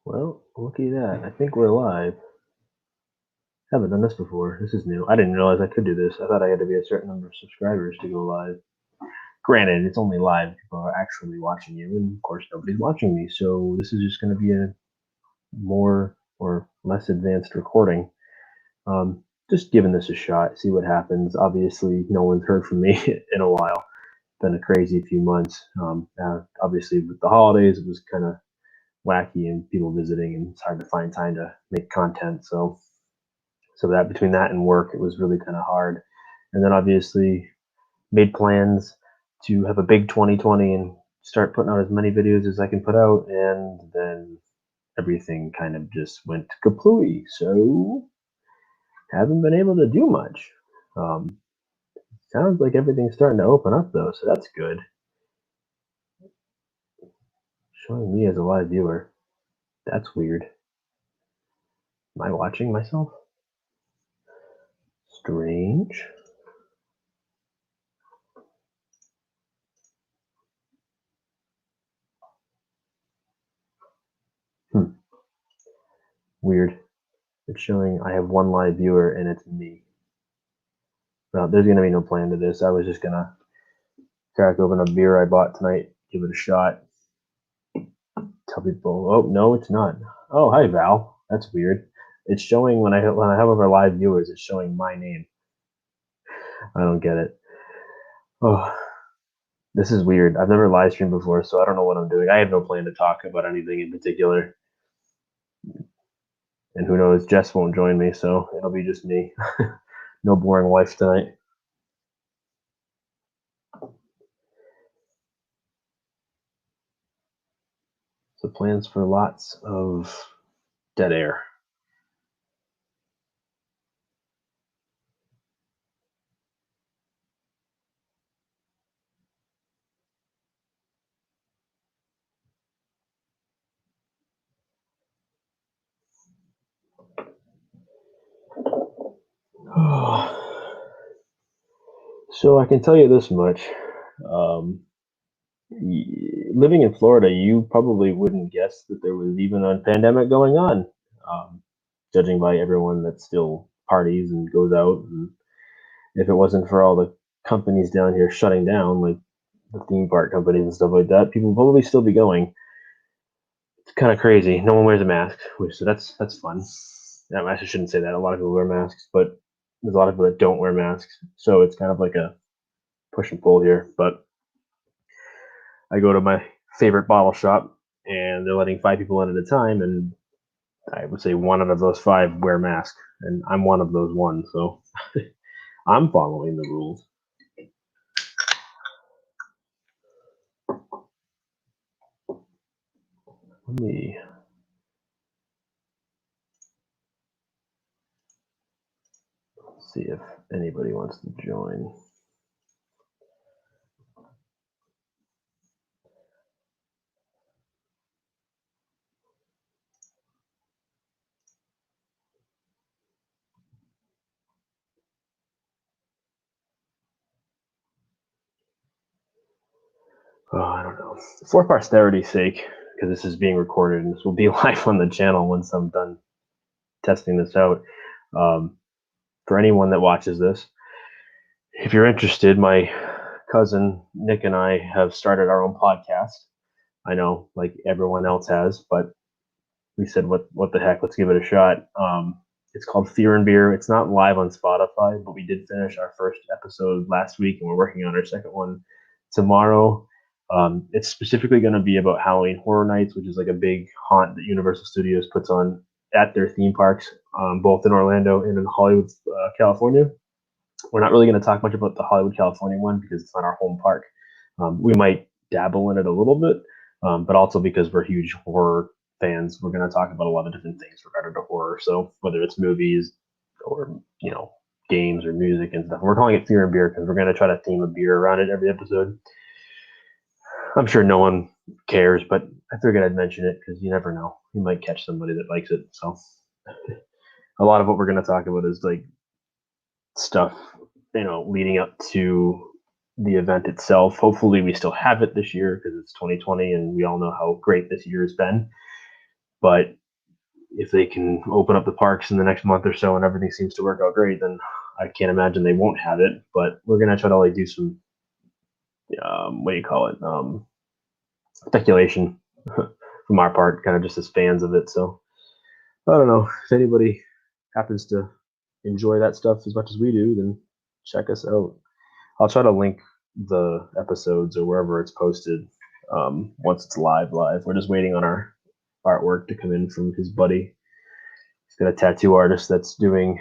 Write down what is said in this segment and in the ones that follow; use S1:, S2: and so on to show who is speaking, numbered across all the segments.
S1: Well, looky at that. I think we're live. Haven't done this before. This is new. I didn't realize I could do this. I thought I had to be a certain number of subscribers to go live. Granted, it's only live. People are actually watching you, and of course, nobody's watching me. So this is just going to be a more or less advanced recording. Just giving this a shot, see what happens. Obviously, no one's heard from me in a while. It's been a crazy few months. Obviously, with the holidays, it was kind of wacky and people visiting, and it's hard to find time to make content. So that between that and work, it was really kind of hard. And then obviously made plans to have a big 2020 and start putting out as many videos as I can put out. And then everything kind of just went kaplooey. So haven't been able to do much. Sounds like everything's starting to open up though, so that's good. Showing me as a live viewer. That's weird. Am I watching myself? Strange. Weird. It's showing I have one live viewer and it's me. Well, there's going to be no plan to this. I was just going to crack open a beer I bought tonight, give it a shot. Tell people, oh, no, it's not. Oh, hi, Val. That's weird. It's showing when I have our live viewers, it's showing my name. I don't get it. Oh, this is weird. I've never live streamed before, so I don't know what I'm doing. I have no plan to talk about anything in particular. And who knows, Jess won't join me, so it'll be just me. No boring life tonight. So plans for lots of dead air. So I can tell you this much. Living in Florida, you probably wouldn't guess that there was even a pandemic going on, judging by everyone that still parties and goes out. And if it wasn't for all the companies down here shutting down, like the theme park companies and stuff like that, people would probably still be going. It's kind of crazy. No one wears a mask, so that's fun. I shouldn't say that. A lot of people wear masks, but there's a lot of people that don't wear masks. So it's kind of like a push and pull here. But I go to my favorite bottle shop, and they're letting 5 people in at a time, and I would say 1 out of those 5 wear masks, and I'm one of those 1. So I'm following the rules. Let me see if anybody wants to join. Oh, I don't know. For posterity's sake, because this is being recorded and this will be live on the channel once I'm done testing this out. For anyone that watches this, if you're interested, my cousin Nick and I have started our own podcast. I know, like everyone else has, but we said, what the heck? Let's give it a shot. It's called Fear and Beer. It's not live on Spotify, but we did finish our first episode last week, and we're working on our second one tomorrow. It's specifically going to be about Halloween Horror Nights, which is like a big haunt that Universal Studios puts on at their theme parks, both in Orlando and in Hollywood, California. We're not really going to talk much about the Hollywood, California one because it's not our home park. We might dabble in it a little bit, but also because we're huge horror fans, we're going to talk about a lot of different things regarding to horror. So whether it's movies or, games or music and stuff. We're calling it Fear and Beer because we're going to try to theme a beer around it every episode. I'm sure no one cares, but I figured I'd mention it because you never know. You might catch somebody that likes it. So a lot of what we're going to talk about is like stuff, leading up to the event itself. Hopefully we still have it this year because it's 2020 and we all know how great this year has been. But if they can open up the parks in the next month or so and everything seems to work out great, then I can't imagine they won't have it. But we're gonna try to like do some what do you call it? Speculation from our part, kind of just as fans of it. So I don't know if anybody happens to enjoy that stuff as much as we do, then check us out. I'll try to link the episodes or wherever it's posted once it's live. We're just waiting on our artwork to come in from his buddy. He's got a tattoo artist that's doing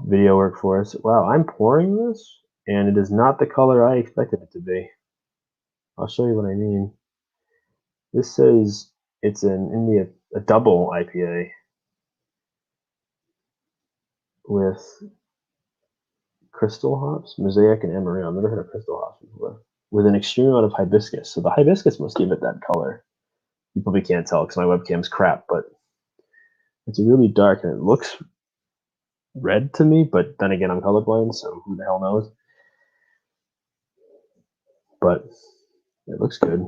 S1: video work for us. Wow, I'm pouring this and it is not the color I expected it to be. I'll show you what I mean. This says it's a double IPA with crystal hops, mosaic and amarillo. I've never heard of crystal hops before. With an extreme amount of hibiscus. So the hibiscus must give it that color. You probably can't tell because my webcam's crap, but it's really dark and it looks red to me, but then again, I'm colorblind, so who the hell knows? But it looks good.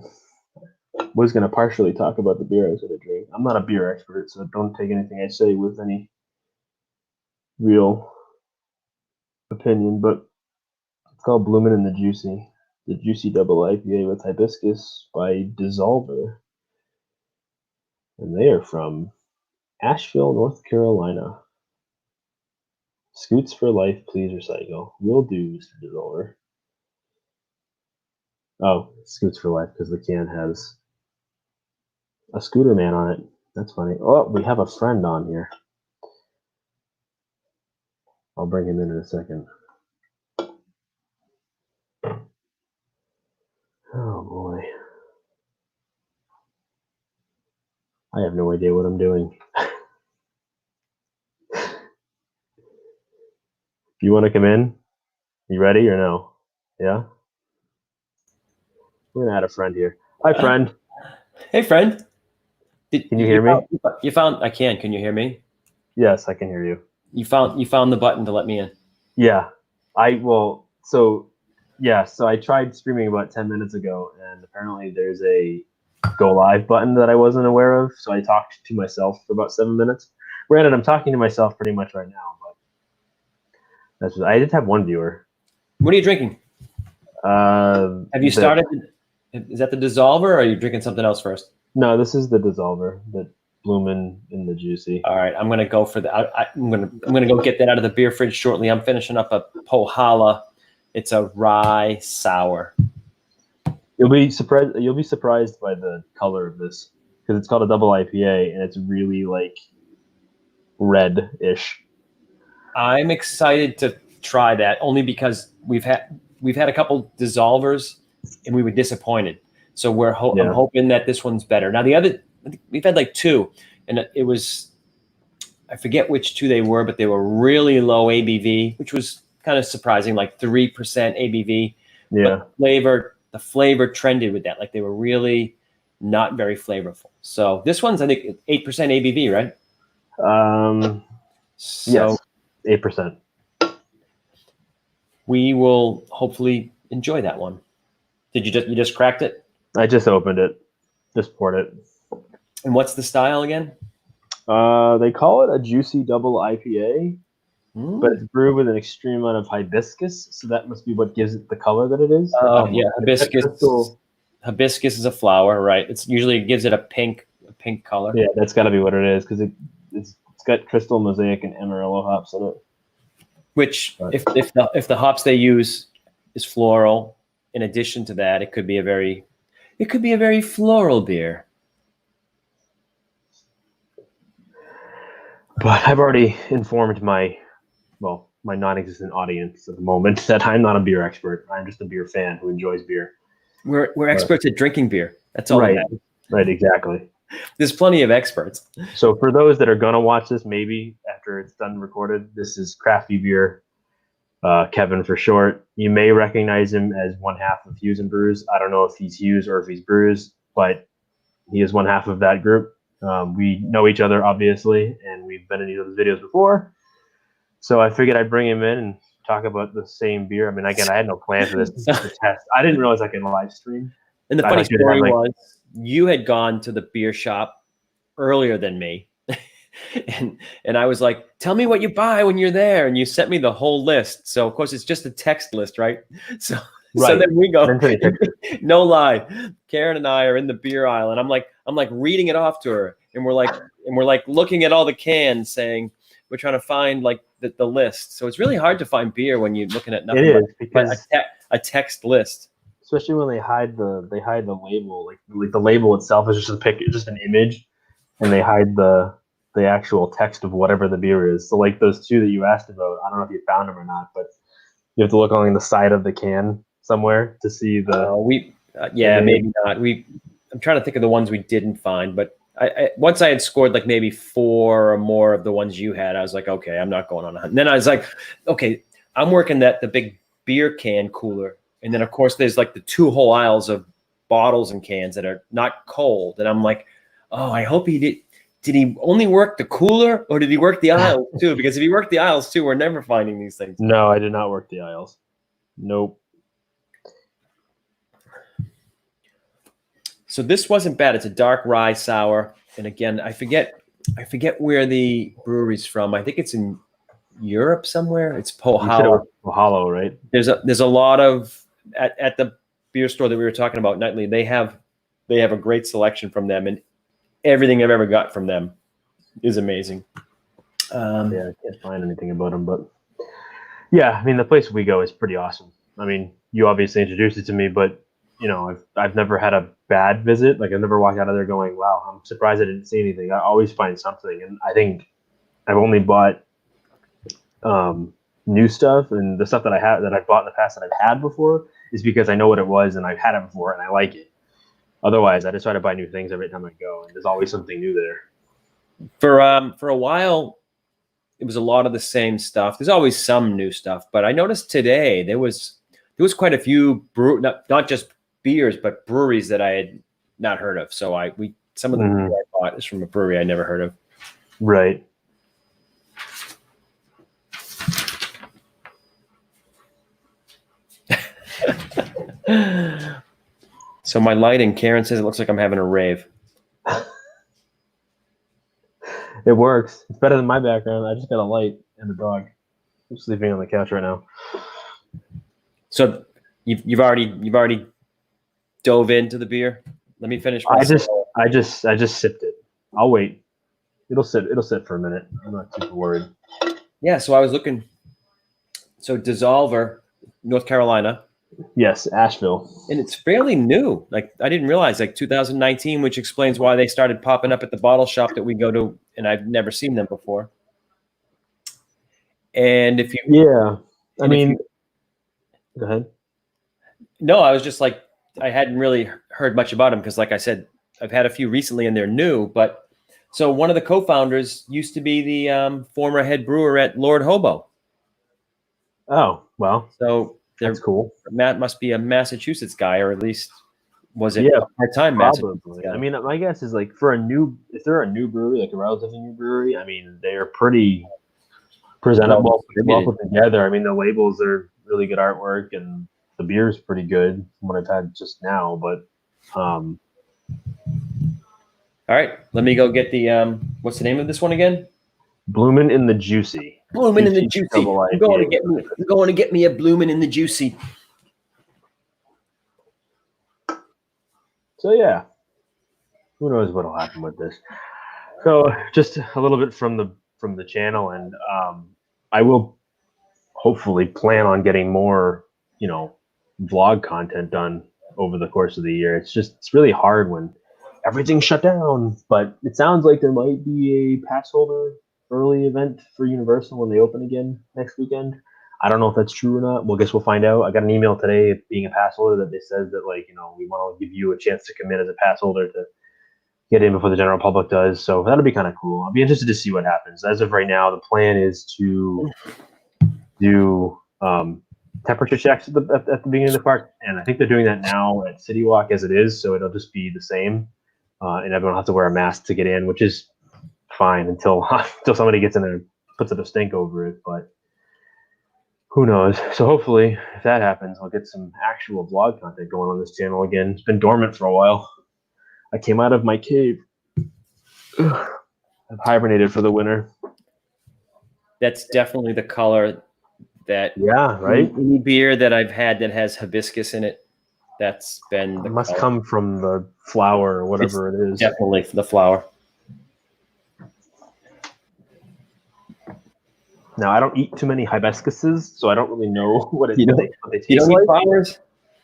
S1: Was going to partially talk about the beer I was going to drink. I'm not a beer expert, so don't take anything I say with any real opinion, but it's called Bloomin' in the Juicy Double IPA with Hibiscus by Dssolver. And they are from Asheville, North Carolina. Scoots for life, please recycle. Will do, Mr. Dssolver. Oh, Scoots for life because the can has a scooter man on it. That's funny. Oh, we have a friend on here. I'll bring him in a second. Oh boy. I have no idea what I'm doing. You want to come in? You ready or no? Yeah? We're going to add a friend here. Hi, friend.
S2: Hey, friend.
S1: Can you hear me?
S2: You found. I can. Can you hear me?
S1: Yes, I can hear you.
S2: You found the button to let me in.
S1: Yeah. So I tried streaming about 10 minutes ago, and apparently there's a go live button that I wasn't aware of. So I talked to myself for about 7 minutes. Granted, I'm talking to myself pretty much right now, but I did have one viewer.
S2: What are you drinking? Have you started? Is that the Dssolver, or are you drinking something else first?
S1: No, this is the Dssolver, the Bloomin' in the Juicy.
S2: All right, I'm gonna go for the. I'm gonna go get that out of the beer fridge shortly. I'm finishing up a Pohala. It's a rye sour.
S1: You'll be surprised by the color of this because it's called a double IPA and it's really like red-ish.
S2: I'm excited to try that only because we've had a couple Dssolvers and we were disappointed. So I'm hoping that this one's better. Now we've had like two, and it was, I forget which two they were, but they were really low ABV, which was kind of surprising, like 3% ABV.
S1: Yeah.
S2: But the flavor trended with that. Like they were really not very flavorful. So this one's, I think, 8% ABV, right?
S1: Yes, 8%.
S2: We will hopefully enjoy that one. Did you just cracked it?
S1: I just opened it, just poured it.
S2: And what's the style again?
S1: They call it a juicy double IPA, but it's brewed with an extreme amount of hibiscus, so that must be what gives it the color that it is.
S2: Yeah, hibiscus. Hibiscus is a flower, right? It usually gives it a pink color.
S1: Yeah, that's got to be what it is because it's got crystal, mosaic, and amarillo hops in it.
S2: Which, if the hops they use is floral, in addition to that, it could be a very floral beer.
S1: But I've already informed my non-existent audience at the moment that I'm not a beer expert. I'm just a beer fan who enjoys beer.
S2: We're experts at drinking beer. That's all.
S1: Right, exactly.
S2: There's plenty of experts.
S1: So for those that are gonna watch this, maybe after it's done recorded, this is CrafteeBeer, Kevin for short. You may recognize him as one half of Hughes&Brews. I don't know if he's Hughes or if he's Brews, but he is one half of that group. We know each other, obviously, and we've been in each other's videos before. So I figured I'd bring him in and talk about the same beer. I mean, again, I had no plan for this test. I didn't realize I could live stream.
S2: And the funny story was you had gone to the beer shop earlier than me. And I was like, tell me what you buy when you're there. And you sent me the whole list. So of course it's just a text list, right? So
S1: Right.
S2: so then we go,
S1: No
S2: lie. Karen and I are in the beer aisle, and I'm like reading it off to her, and we're like looking at all the cans, saying we're trying to find like the list. So it's really hard to find beer when you're looking at nothing but a text list.
S1: Especially when they hide the label, like the label itself is just an image, and they hide the actual text of whatever the beer is. So like those two that you asked about, I don't know if you found them or not, but you have to look on the side of the can somewhere to see the.
S2: Maybe not. I'm trying to think of the ones we didn't find, but I once I had scored like maybe 4 or more of the ones you had, I was like, okay, I'm not going on a hunt. And then I was like, okay, I'm working the big beer can cooler, and then of course there's like the 2 whole aisles of bottles and cans that are not cold, and I'm like, oh, I hope he did. Did he only work the cooler, or did he work the aisles too? Because if he worked the aisles too, we're never finding these things.
S1: No, I did not work the aisles. Nope.
S2: So this wasn't bad. It's a dark rye sour, and again, I forget where the brewery's from. I think it's in Europe somewhere. It's Pohalo.
S1: Pohalo, right?
S2: There's a lot of at the beer store that we were talking about nightly. They have a great selection from them, and everything I've ever got from them is amazing.
S1: I can't find anything about them, but yeah, I mean the place we go is pretty awesome. I mean, you obviously introduced it to me, but you know, I've never had a bad visit. Like I've never walked out of there going, "Wow, I'm surprised I didn't see anything." I always find something, and I think I've only bought new stuff, and the stuff that I've bought in the past that I've had before is because I know what it was and I've had it before and I like it. Otherwise, I just try to buy new things every time I go, and there's always something new there.
S2: For a while, it was a lot of the same stuff. There's always some new stuff, but I noticed today there was quite a few not just beers, but breweries that I had not heard of. So some of the beer I bought is from a brewery I never heard of.
S1: Right.
S2: So my lighting, Karen says it looks like I'm having a rave.
S1: It works. It's better than my background. I just got a light and a dog. I'm sleeping on the couch right now.
S2: So you've already dove into the beer. Let me finish.
S1: I just sipped it. I'll wait. It'll sit for a minute. I'm not super worried.
S2: Yeah. So I was looking. So Dssolver, North Carolina.
S1: Yes, Asheville.
S2: And it's fairly new. Like I didn't realize, like 2019, which explains why they started popping up at the bottle shop that we go to, and I've never seen them before. And if you,
S1: go ahead.
S2: No, I was just like, I hadn't really heard much about them because, like I said, I've had a few recently and they're new. But so one of the co-founders used to be the former head brewer at Lord Hobo.
S1: Oh, well.
S2: So
S1: that's cool.
S2: Matt must be a Massachusetts guy, or at least was it part-time Massachusetts guy.
S1: I mean, my guess is like if they're a new brewery, like a relatively new brewery, I mean, they're pretty presentable, well put together. I mean, the labels are really good artwork, and the beer is pretty good from what I've had just now. But
S2: all right, let me go get the what's the name of this one again?
S1: Bloomin' in the Juicy.
S2: Bloomin' in the Juicy. I'm going to get me a Bloomin' in the Juicy.
S1: So yeah, who knows what'll happen with this? So just a little bit from the channel, and I will hopefully plan on getting more, vlog content done over the course of the year. It's really hard when everything's shut down, but it sounds like there might be a pass holder early event for Universal when they open again next weekend. I don't know if that's true or not. Well, I guess we'll find out. I got an email today, being a pass holder, that they says that we want to give you a chance to come in as a pass holder to get in before the general public does. So that'll be kind of cool. I'll be interested to see what happens. As of right now, the plan is to do temperature checks at the beginning of the park, and I think they're doing that now at City Walk as it is, so it'll just be the same, and everyone will have to wear a mask to get in, which is fine until somebody gets in there and puts a stink over it, but who knows. So hopefully if that happens, I'll get some actual vlog content going on this channel again. It's been dormant for a while. I came out of my cave. I've hibernated for the winter.
S2: That's definitely the color that.
S1: Yeah, right.
S2: Any beer that I've had that has hibiscus in it, that's been the
S1: It must
S2: color.
S1: come from the flower or whatever it is.
S2: Definitely the flower.
S1: Now, I don't eat too many hibiscuses, so I don't really know what they taste
S2: you don't
S1: like.
S2: Eat flowers?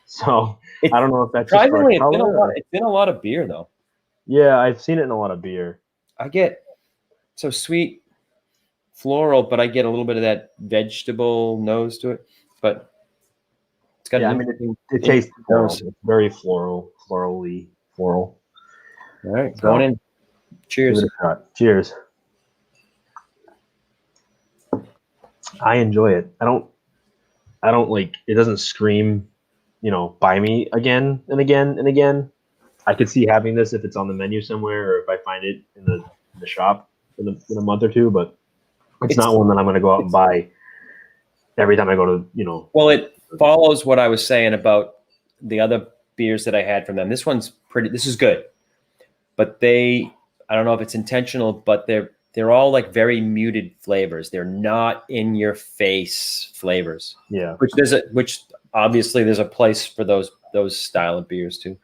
S1: So I don't know if that's just for color.
S2: It's in a lot of beer, though.
S1: Yeah, I've seen it in a lot of beer.
S2: I get so sweet, floral, but I get a little bit of that vegetable nose to it. But it's got
S1: it tastes floral. It's very floral. All
S2: right, going in. Cheers.
S1: Give it a shot. Cheers. I enjoy it. I don't like it. Doesn't scream, buy me again and again and again. I could see having this if it's on the menu somewhere or if I find it in the shop in a month or two, but it's not one that I'm going to go out and buy every time I go to, Well,
S2: it follows what I was saying about the other beers that I had from them. This is good, but I don't know if it's intentional, but they're all like very muted flavors. They're not in your face flavors.
S1: Yeah.
S2: Which obviously there's a place for those style of beers too.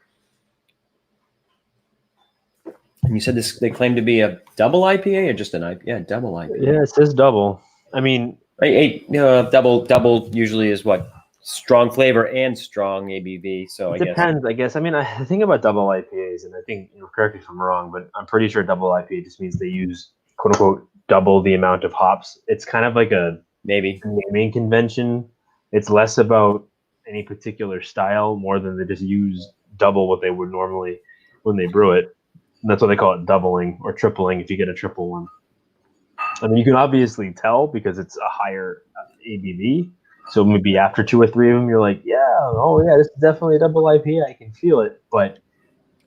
S2: And you said they claim to be a double IPA or just an IPA? Yeah, double IPA.
S1: Yeah, it says double. I mean,
S2: double usually is what? Strong flavor and strong ABV. So
S1: it depends, I guess. I mean, I think about double IPAs, and I think, correct me if I'm wrong, but I'm pretty sure double IPA just means they use quote unquote double the amount of hops. It's kind of like a naming convention. It's less about any particular style more than they just use double what they would normally when they brew it. And that's why they call it doubling or tripling if you get a triple one. I mean, you can obviously tell because it's a higher ABV. So maybe after 2 or 3 of them, you're like, this is definitely a double IPA. I can feel it. But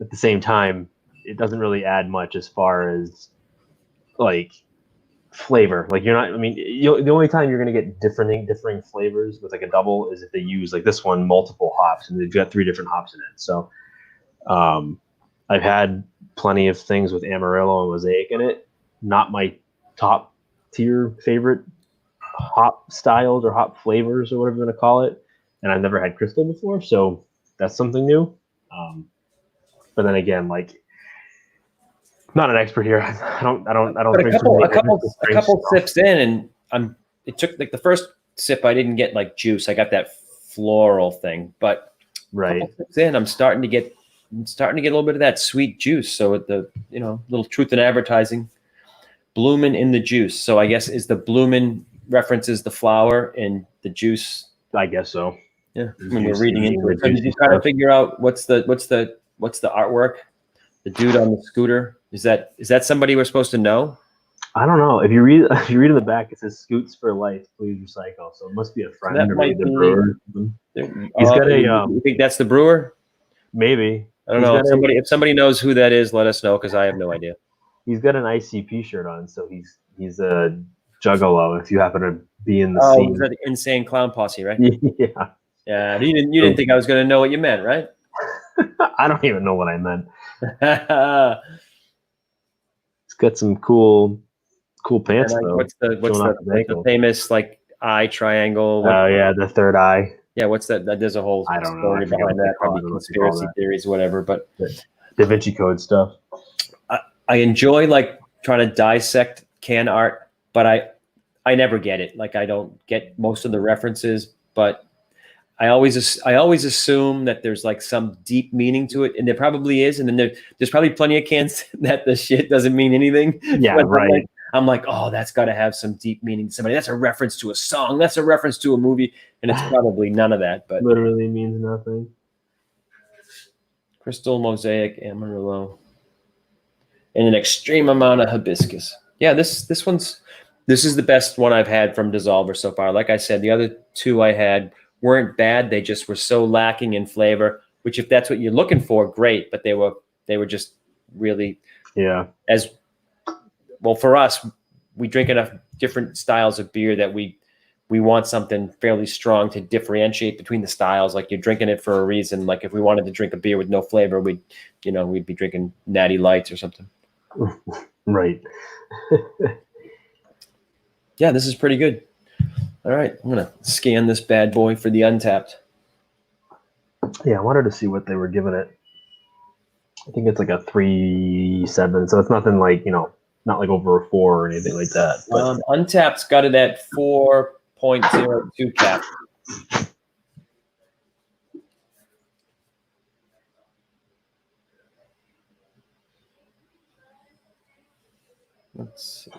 S1: at the same time, it doesn't really add much as far as like flavor. Like the only time you're going to get differing flavors with like a double is if they use like this one, multiple hops, and they've got 3 different hops in it. So I've had plenty of things with Amarillo and Mosaic in it. Not my top tier favorite hop styles or hop flavors or whatever you want to call it. And I've never had Crystal before, so that's something new. But then again, like, not an expert here. I don't
S2: drink a couple sips in, and it took like the first sip I didn't get like juice. I got that floral thing, but
S1: right.
S2: A couple sips in, I'm starting to get a little bit of that sweet juice. So with the little truth in advertising, bloomin' in the juice. So I guess is the bloomin' references the flower and the juice.
S1: I guess so.
S2: Yeah, when we're reading into it. So did you try to figure out what's the artwork? The dude on the scooter, is that somebody we're supposed to know?
S1: I don't know. If you read in the back, it says "Scoots for life, please recycle." So it must be a friend or maybe the brewer. He's got a.
S2: You think that's the brewer?
S1: Maybe.
S2: I don't know. If somebody knows who that is, let us know because I have no idea.
S1: He's got an ICP shirt on, so he's a juggalo. If you happen to be in the scene.
S2: He's that Insane Clown Posse, right?
S1: Yeah.
S2: Yeah. You didn't think I was going to know what you meant, right?
S1: I don't even know what I meant. It's got some cool pants though.
S2: What's the famous like eye triangle?
S1: Yeah, the third eye.
S2: Yeah, what's that? There's a whole story behind that, probably conspiracy theories, whatever. But
S1: Da Vinci Code stuff.
S2: I enjoy like trying to dissect can art, but I never get it. Like I don't get most of the references, but I always assume that there's like some deep meaning to it, and there probably is. And then there's probably plenty of cans that the shit doesn't mean anything.
S1: Yeah, right.
S2: I'm like, oh, that's got to have some deep meaning to somebody. That's a reference to a song. That's a reference to a movie, and it's probably none of that. But
S1: literally means nothing.
S2: Crystal, Mosaic, Amarillo, and an extreme amount of hibiscus. Yeah, this is the best one I've had from Dssolver so far. Like I said, the other 2 I had weren't bad. They just were so lacking in flavor, which if that's what you're looking for, great. But they were just really, as well for us, we drink enough different styles of beer that we want something fairly strong to differentiate between the styles. Like you're drinking it for a reason. Like if we wanted to drink a beer with no flavor, we'd be drinking Natty Lights or something.
S1: Right.
S2: Yeah, this is pretty good. All right, I'm gonna scan this bad boy for the Untapped.
S1: Yeah, I wanted to see what they were giving it. I think it's like a 3.7, so it's nothing like, not like over a 4 or anything like that. But
S2: Untapped's got it at 4.02 cap. Let's see.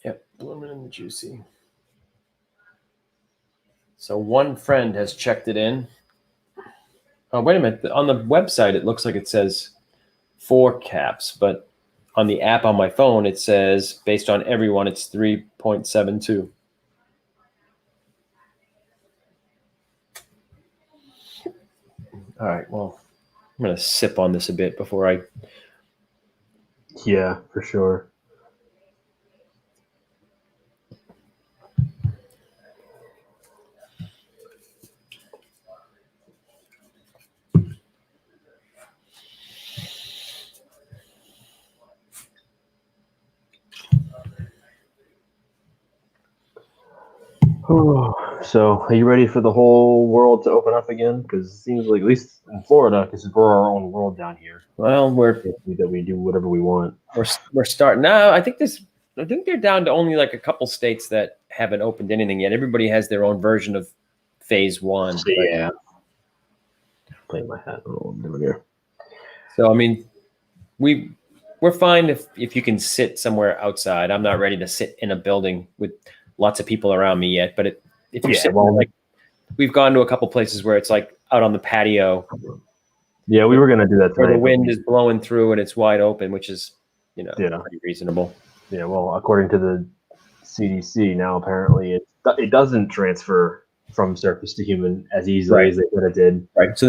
S2: Yep, blooming and juicy. So one friend has checked it in. Oh, wait a minute. On the website, it looks like it says 4 caps, but on the app on my phone, it says, based on everyone, it's 3.72. All right, well, I'm going to sip on this a bit before I...
S1: Yeah, for sure. So, are you ready for the whole world to open up again? Because it seems like, at least in Florida, because we're our own world down here.
S2: Well,
S1: that we do whatever we want.
S2: We're starting now. I think they're down to only like a couple states that haven't opened anything yet. Everybody has their own version of phase 1.
S1: So, yeah. Playing my hat. I don't know what I'm doing here.
S2: So I mean, we're fine if you can sit somewhere outside. I'm not ready to sit in a building with lots of people around me yet. But if you sit, like, we've gone to a couple places where it's like out on the patio.
S1: Yeah, we were going to do that tonight.
S2: Where the wind is blowing through and it's wide open, which is, pretty reasonable.
S1: Yeah, well, according to the CDC now, apparently it doesn't transfer from surface to human as easily as they could have did.
S2: Right. So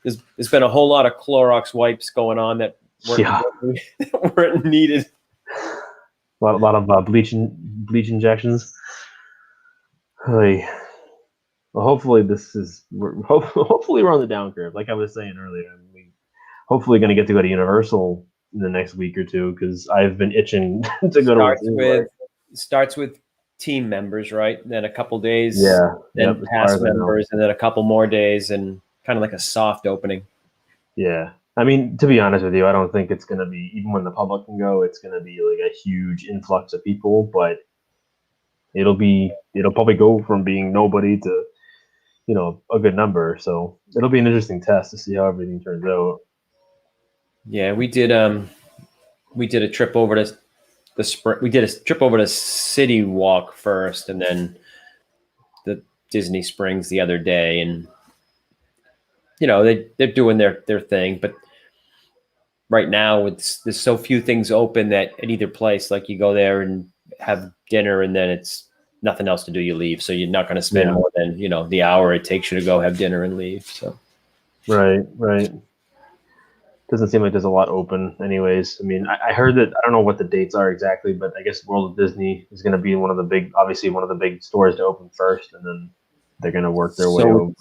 S2: there's been a whole lot of Clorox wipes going on that weren't needed.
S1: A lot of bleach injections. Hey. Well, hopefully hopefully we're on the down curve. Like I was saying earlier, we hopefully going to get to go to Universal in the next week or two, because I've been itching to go to.
S2: Starts with team members, right? Then a couple days, then past members, and then a couple more days, and kind of like a soft opening.
S1: Yeah, I mean, to be honest with you, I don't think it's going to be, even when the public can go, it's going to be like a huge influx of people, but it'll probably go from being nobody to, a good number. So it'll be an interesting test to see how everything turns out.
S2: Yeah, we did a trip over to we did a trip over to City Walk first, and then the Disney Springs the other day, and they're doing their thing. But right now, there's so few things open that at either place, like you go there and have dinner, and then it's nothing else to do, you leave. So you're not going to spend more than the hour it takes you to go have dinner and leave. So
S1: right. Doesn't seem like there's a lot open anyways. I mean, I heard that, I don't know what the dates are exactly, but I guess World of Disney is going to be one of the big stores to open first, and then they're going to work their way over.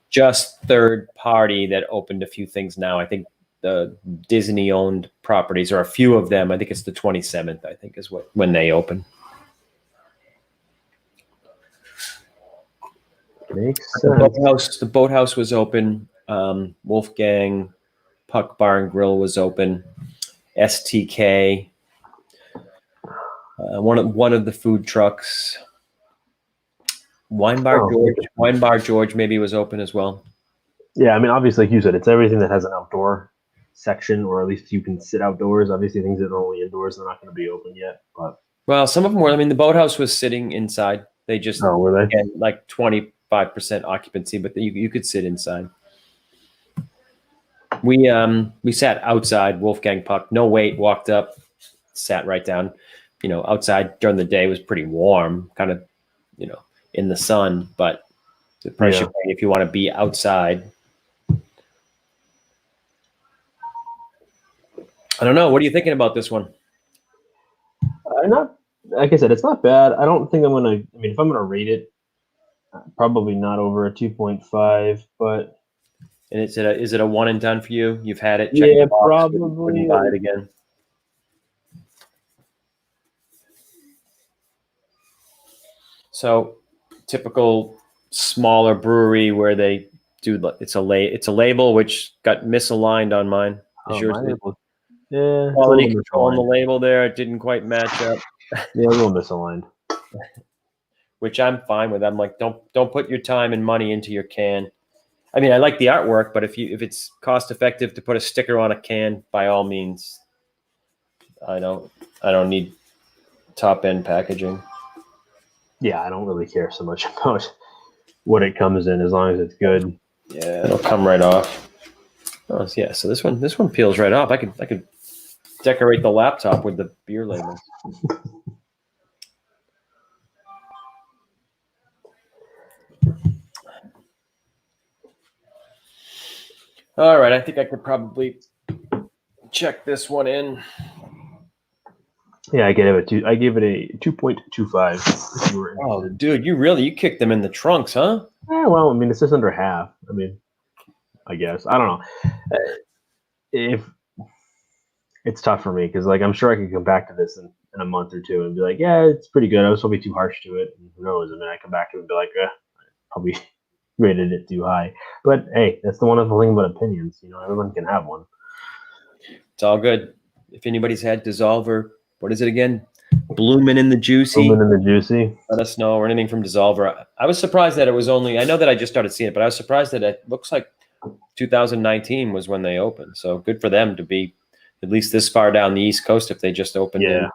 S2: Just third party that opened a few things now. I think the Disney owned properties, or a few of them, I think it's the 27th, I think is when they open.
S1: Makes sense.
S2: The boathouse was open. Wolfgang Puck Bar and Grill was open. STK, one of the food trucks. Wine Bar George maybe was open as well.
S1: Yeah, I mean, obviously, like you said, it's everything that has an outdoor section, or at least you can sit outdoors. Obviously, things that are only indoors, they're not going to be open yet. But
S2: some of them were. I mean, the boathouse was sitting inside. They just
S1: were they?
S2: Had like 25% occupancy, but you could sit inside. We sat outside. Wolfgang Puck, no wait, walked up, sat right down. Outside during the day was pretty warm, kind of, in the sun, but the price you're paying if you want to be outside. I don't know. What are you thinking about this one?
S1: Like I said, it's not bad. I don't think I'm going to, if I'm going to rate it, probably not over a 2.5, but
S2: And is it a one and done for you? You've had it.
S1: Yeah, probably.
S2: Wouldn't buy it again. So, typical smaller brewery where they do it's a label which got misaligned on mine. Is yours?
S1: Yeah,
S2: Quality control on the label there. It didn't quite match up.
S1: Yeah, a little misaligned.
S2: Which I'm fine with. I'm like, don't put your time and money into your can. I mean, I like the artwork, but if it's cost effective to put a sticker on a can, by all means. I don't need top end packaging.
S1: Yeah, I don't really care so much about what it comes in as long as it's good.
S2: Yeah, it'll come right off. Oh yeah, so this one peels right off. I could decorate the laptop with the beer label. All right, I think I could probably check this one in.
S1: Yeah, I gave it a 2.25.
S2: Oh, dude, you kicked them in the trunks, huh?
S1: Yeah, well, I mean, it's just under half. I mean, I guess I don't know. If it's tough for me because, like, I'm sure I could come back to this in a month or two and be like, yeah, it's pretty good. I was probably too harsh to it. And who knows? I mean, I come back to it and be like, I probably rated it too high. But hey, that's the wonderful thing about opinions. You know, everyone can have one.
S2: It's all good. If anybody's had Dssolver, what is it again? Bloomin' in the Juicy.
S1: Bloomin' in the Juicy.
S2: Let us know, or anything from Dssolver. I was surprised that it was only, I know that I just started seeing it, but I was surprised that it looks like 2019 was when they opened. So good for them to be at least this far down the East Coast if they just opened
S1: in.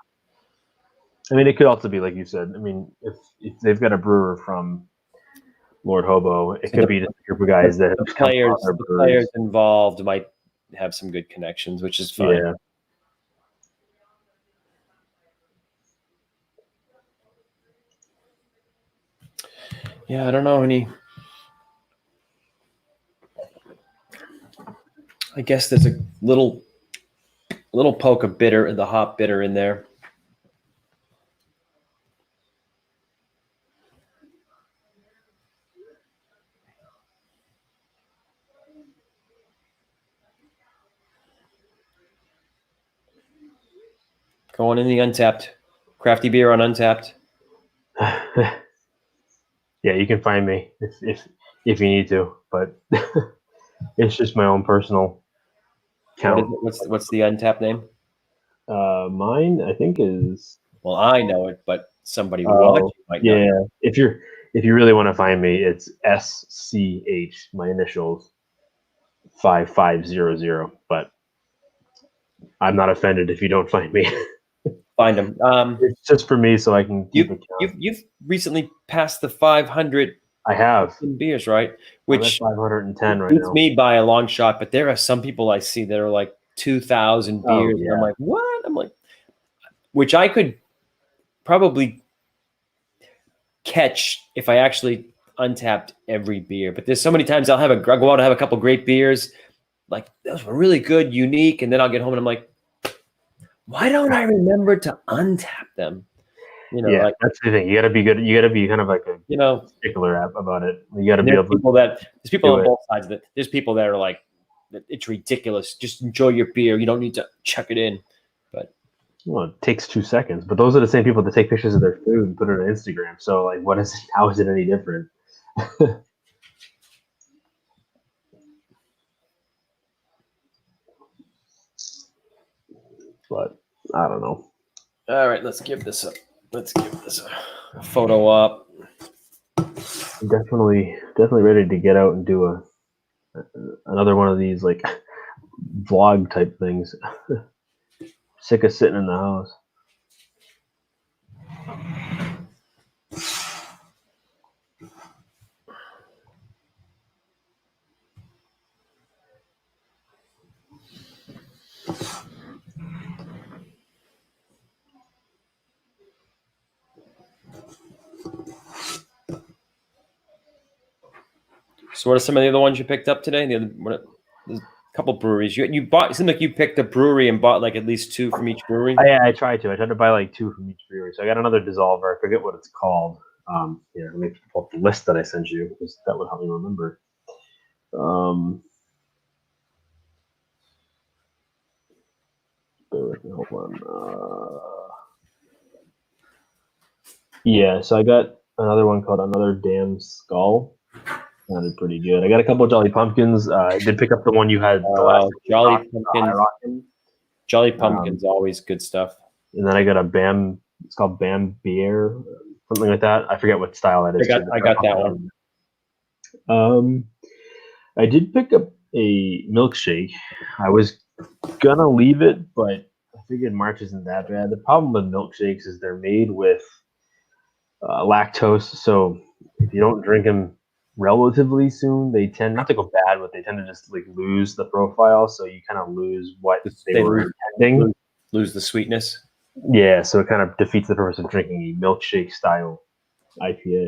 S1: I mean, it could also be, like you said, I mean, if they've got a brewer from Lord Hobo, it could be just a group of guys that
S2: the players involved might have some good connections, which is fine.
S1: Yeah.
S2: Yeah, I don't know any. I guess there's a little poke of bitter, the hop bitter in there. Going in the Untapped. CrafteeBeer on Untapped.
S1: Yeah, you can find me if you need to, but it's just my own personal account.
S2: What's the Untapped name?
S1: Mine, I think, is.
S2: Well, I know it, but somebody watching might know.
S1: Yeah, if you really want to find me, it's SCH, my initials, 5500. But I'm not offended if you don't find me.
S2: Find them.
S1: It's just for me, so I can keep a count.
S2: You've recently passed the 500.
S1: I have
S2: beers, right? Which
S1: 510 right
S2: beats
S1: now.
S2: me by a long shot. But there are some people I see that are like 2,000 beers,
S1: Oh, yeah.
S2: and I'm like, what? I'm like, which I could probably catch if I actually untapped every beer. But there's so many times I'll go out and have a couple great beers, like those were really good, unique, and then I'll get home and I'm like, why don't I remember to untap them? You know,
S1: yeah, that's the thing. You got to be good. You got to be kind of like a particular app about it. You got to be able to.
S2: There's people on both sides of it. There's people that are like, it's ridiculous. Just enjoy your beer. You don't need to check it in. But
S1: well, it takes 2 seconds. But those are the same people that take pictures of their food and put it on Instagram. So, like, what is it? How is it any different? But I don't know.
S2: All right, let's give this a photo up.
S1: I'm definitely ready to get out and do another one of these like vlog type things. Sick of sitting in the house.
S2: So what are some of the other ones you picked up today? There's a couple breweries. You bought. It seemed like you picked a brewery and bought like at least 2 from each brewery.
S1: I tried to buy like 2 from each brewery. So I got another Dssolver. I forget what it's called. Let me pull up the list that I sent you because that would help me remember. bear with me, hold on. Yeah, so I got another one called Another Damn Skull. Sounded pretty good. I got a couple of Jolly Pumpkins. I did pick up the one you had the last
S2: Jolly
S1: time,
S2: Pumpkin. Jolly Pumpkin's always good stuff.
S1: And then I got a Bam. It's called Bam Beer, something like that. I forget what style that is.
S2: I got that one.
S1: I did pick up a milkshake. I was gonna leave it, but I figured March isn't that bad. The problem with milkshakes is they're made with lactose, so if you don't drink them relatively soon, they tend not to go bad, but they tend to just like lose the profile. So you kind of lose what they were intending.
S2: Lose the sweetness.
S1: Yeah, so it kind of defeats the purpose of drinking a milkshake style IPA.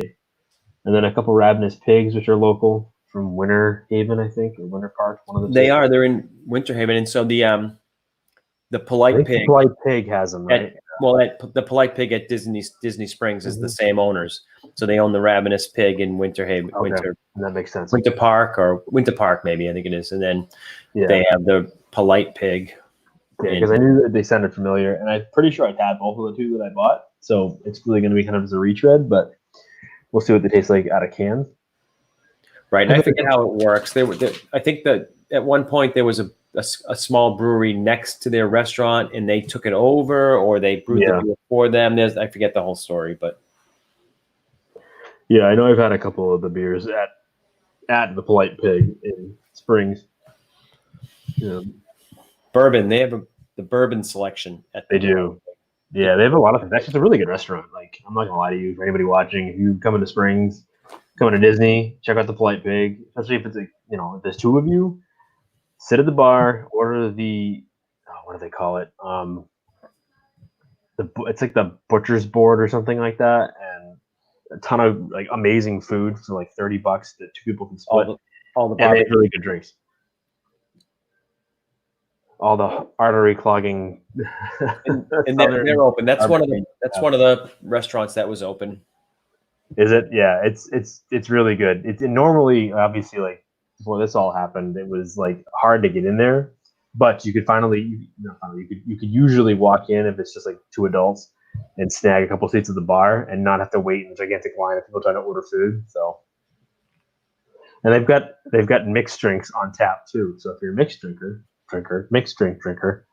S1: And then a couple Ravenous Pigs, which are local from Winter Haven, I think, or Winter Park. One of the
S2: They are. They're in Winter Haven, and so the Polite Pig.
S1: The Polite Pig has them, right?
S2: The Polite Pig at Disney Springs is the same owners, so they own the Ravenous Pig in Winter Haven.
S1: Okay. That makes sense.
S2: Winter Park maybe I think it is, and then they have the Polite Pig.
S1: Yeah, because I knew that they sounded familiar, and I'm pretty sure I've had both of the two that I bought, so it's really going to be kind of as a retread, but we'll see what they taste like out of cans.
S2: Right, and I forget how it works. I think that at one point there was a small brewery next to their restaurant, and they took it over, or they brewed the beer for them. I forget the whole story, but
S1: yeah, I know I've had a couple of the beers at the Polite Pig in Springs. Yeah.
S2: Bourbon, they have the bourbon selection
S1: They do. Yeah, they have a lot of things. Actually, it's a really good restaurant. Like, I'm not gonna lie to you, for anybody watching, if you come into Springs, come to Disney, check out the Polite Pig. Especially if it's like, if there's two of you, sit at the bar, order the what do they call it? It's like the butcher's board or something like that, and a ton of like amazing food for like $30 that two people can split.
S2: All the
S1: and they have really good drinks. All the artery clogging,
S2: and they're open. That's one of the restaurants that was open.
S1: Is it? Yeah, it's really good. It's normally, obviously, like before this all happened, it was like hard to get in there, but you could you could usually walk in if it's just like two adults and snag a couple seats at the bar and not have to wait in a gigantic line of people trying to order food. So, and they've got mixed drinks on tap too. So if you're a mixed drink drinker,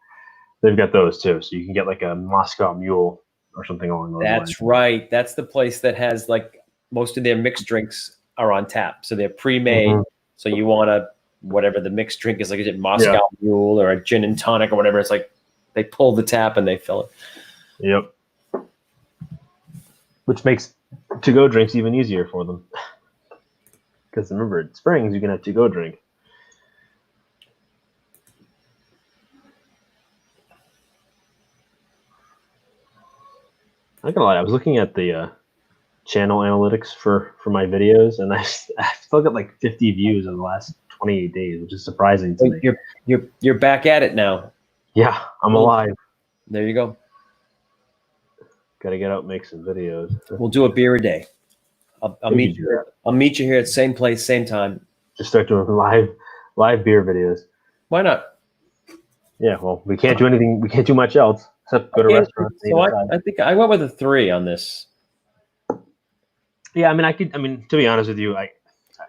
S1: they've got those too. So you can get like a Moscow Mule or something along those lines.
S2: That's right. That's the place that has like most of their mixed drinks are on tap. So they're pre-made. Mm-hmm. So you want whatever the mixed drink is, like is it Moscow Mule or a gin and tonic or whatever. It's like they pull the tap and they fill it.
S1: Yep. Which makes to-go drinks even easier for them. Because remember, at Springs, you can have to-go drink. I'm not gonna lie, I was looking at the channel analytics for my videos, and I still got like 50 views in the last 28 days, which is surprising to me.
S2: You're back at it now.
S1: Yeah, I'm alive.
S2: There you go.
S1: Got to get out and make some videos.
S2: We'll do a beer a day. I'll meet you. I'll meet you here at same place, same time.
S1: Just start doing live beer videos.
S2: Why not?
S1: Yeah, well, we can't do anything. We can't do much else except go to restaurants.
S2: So I think I went with a 3 on this.
S1: Yeah, to be honest with you, I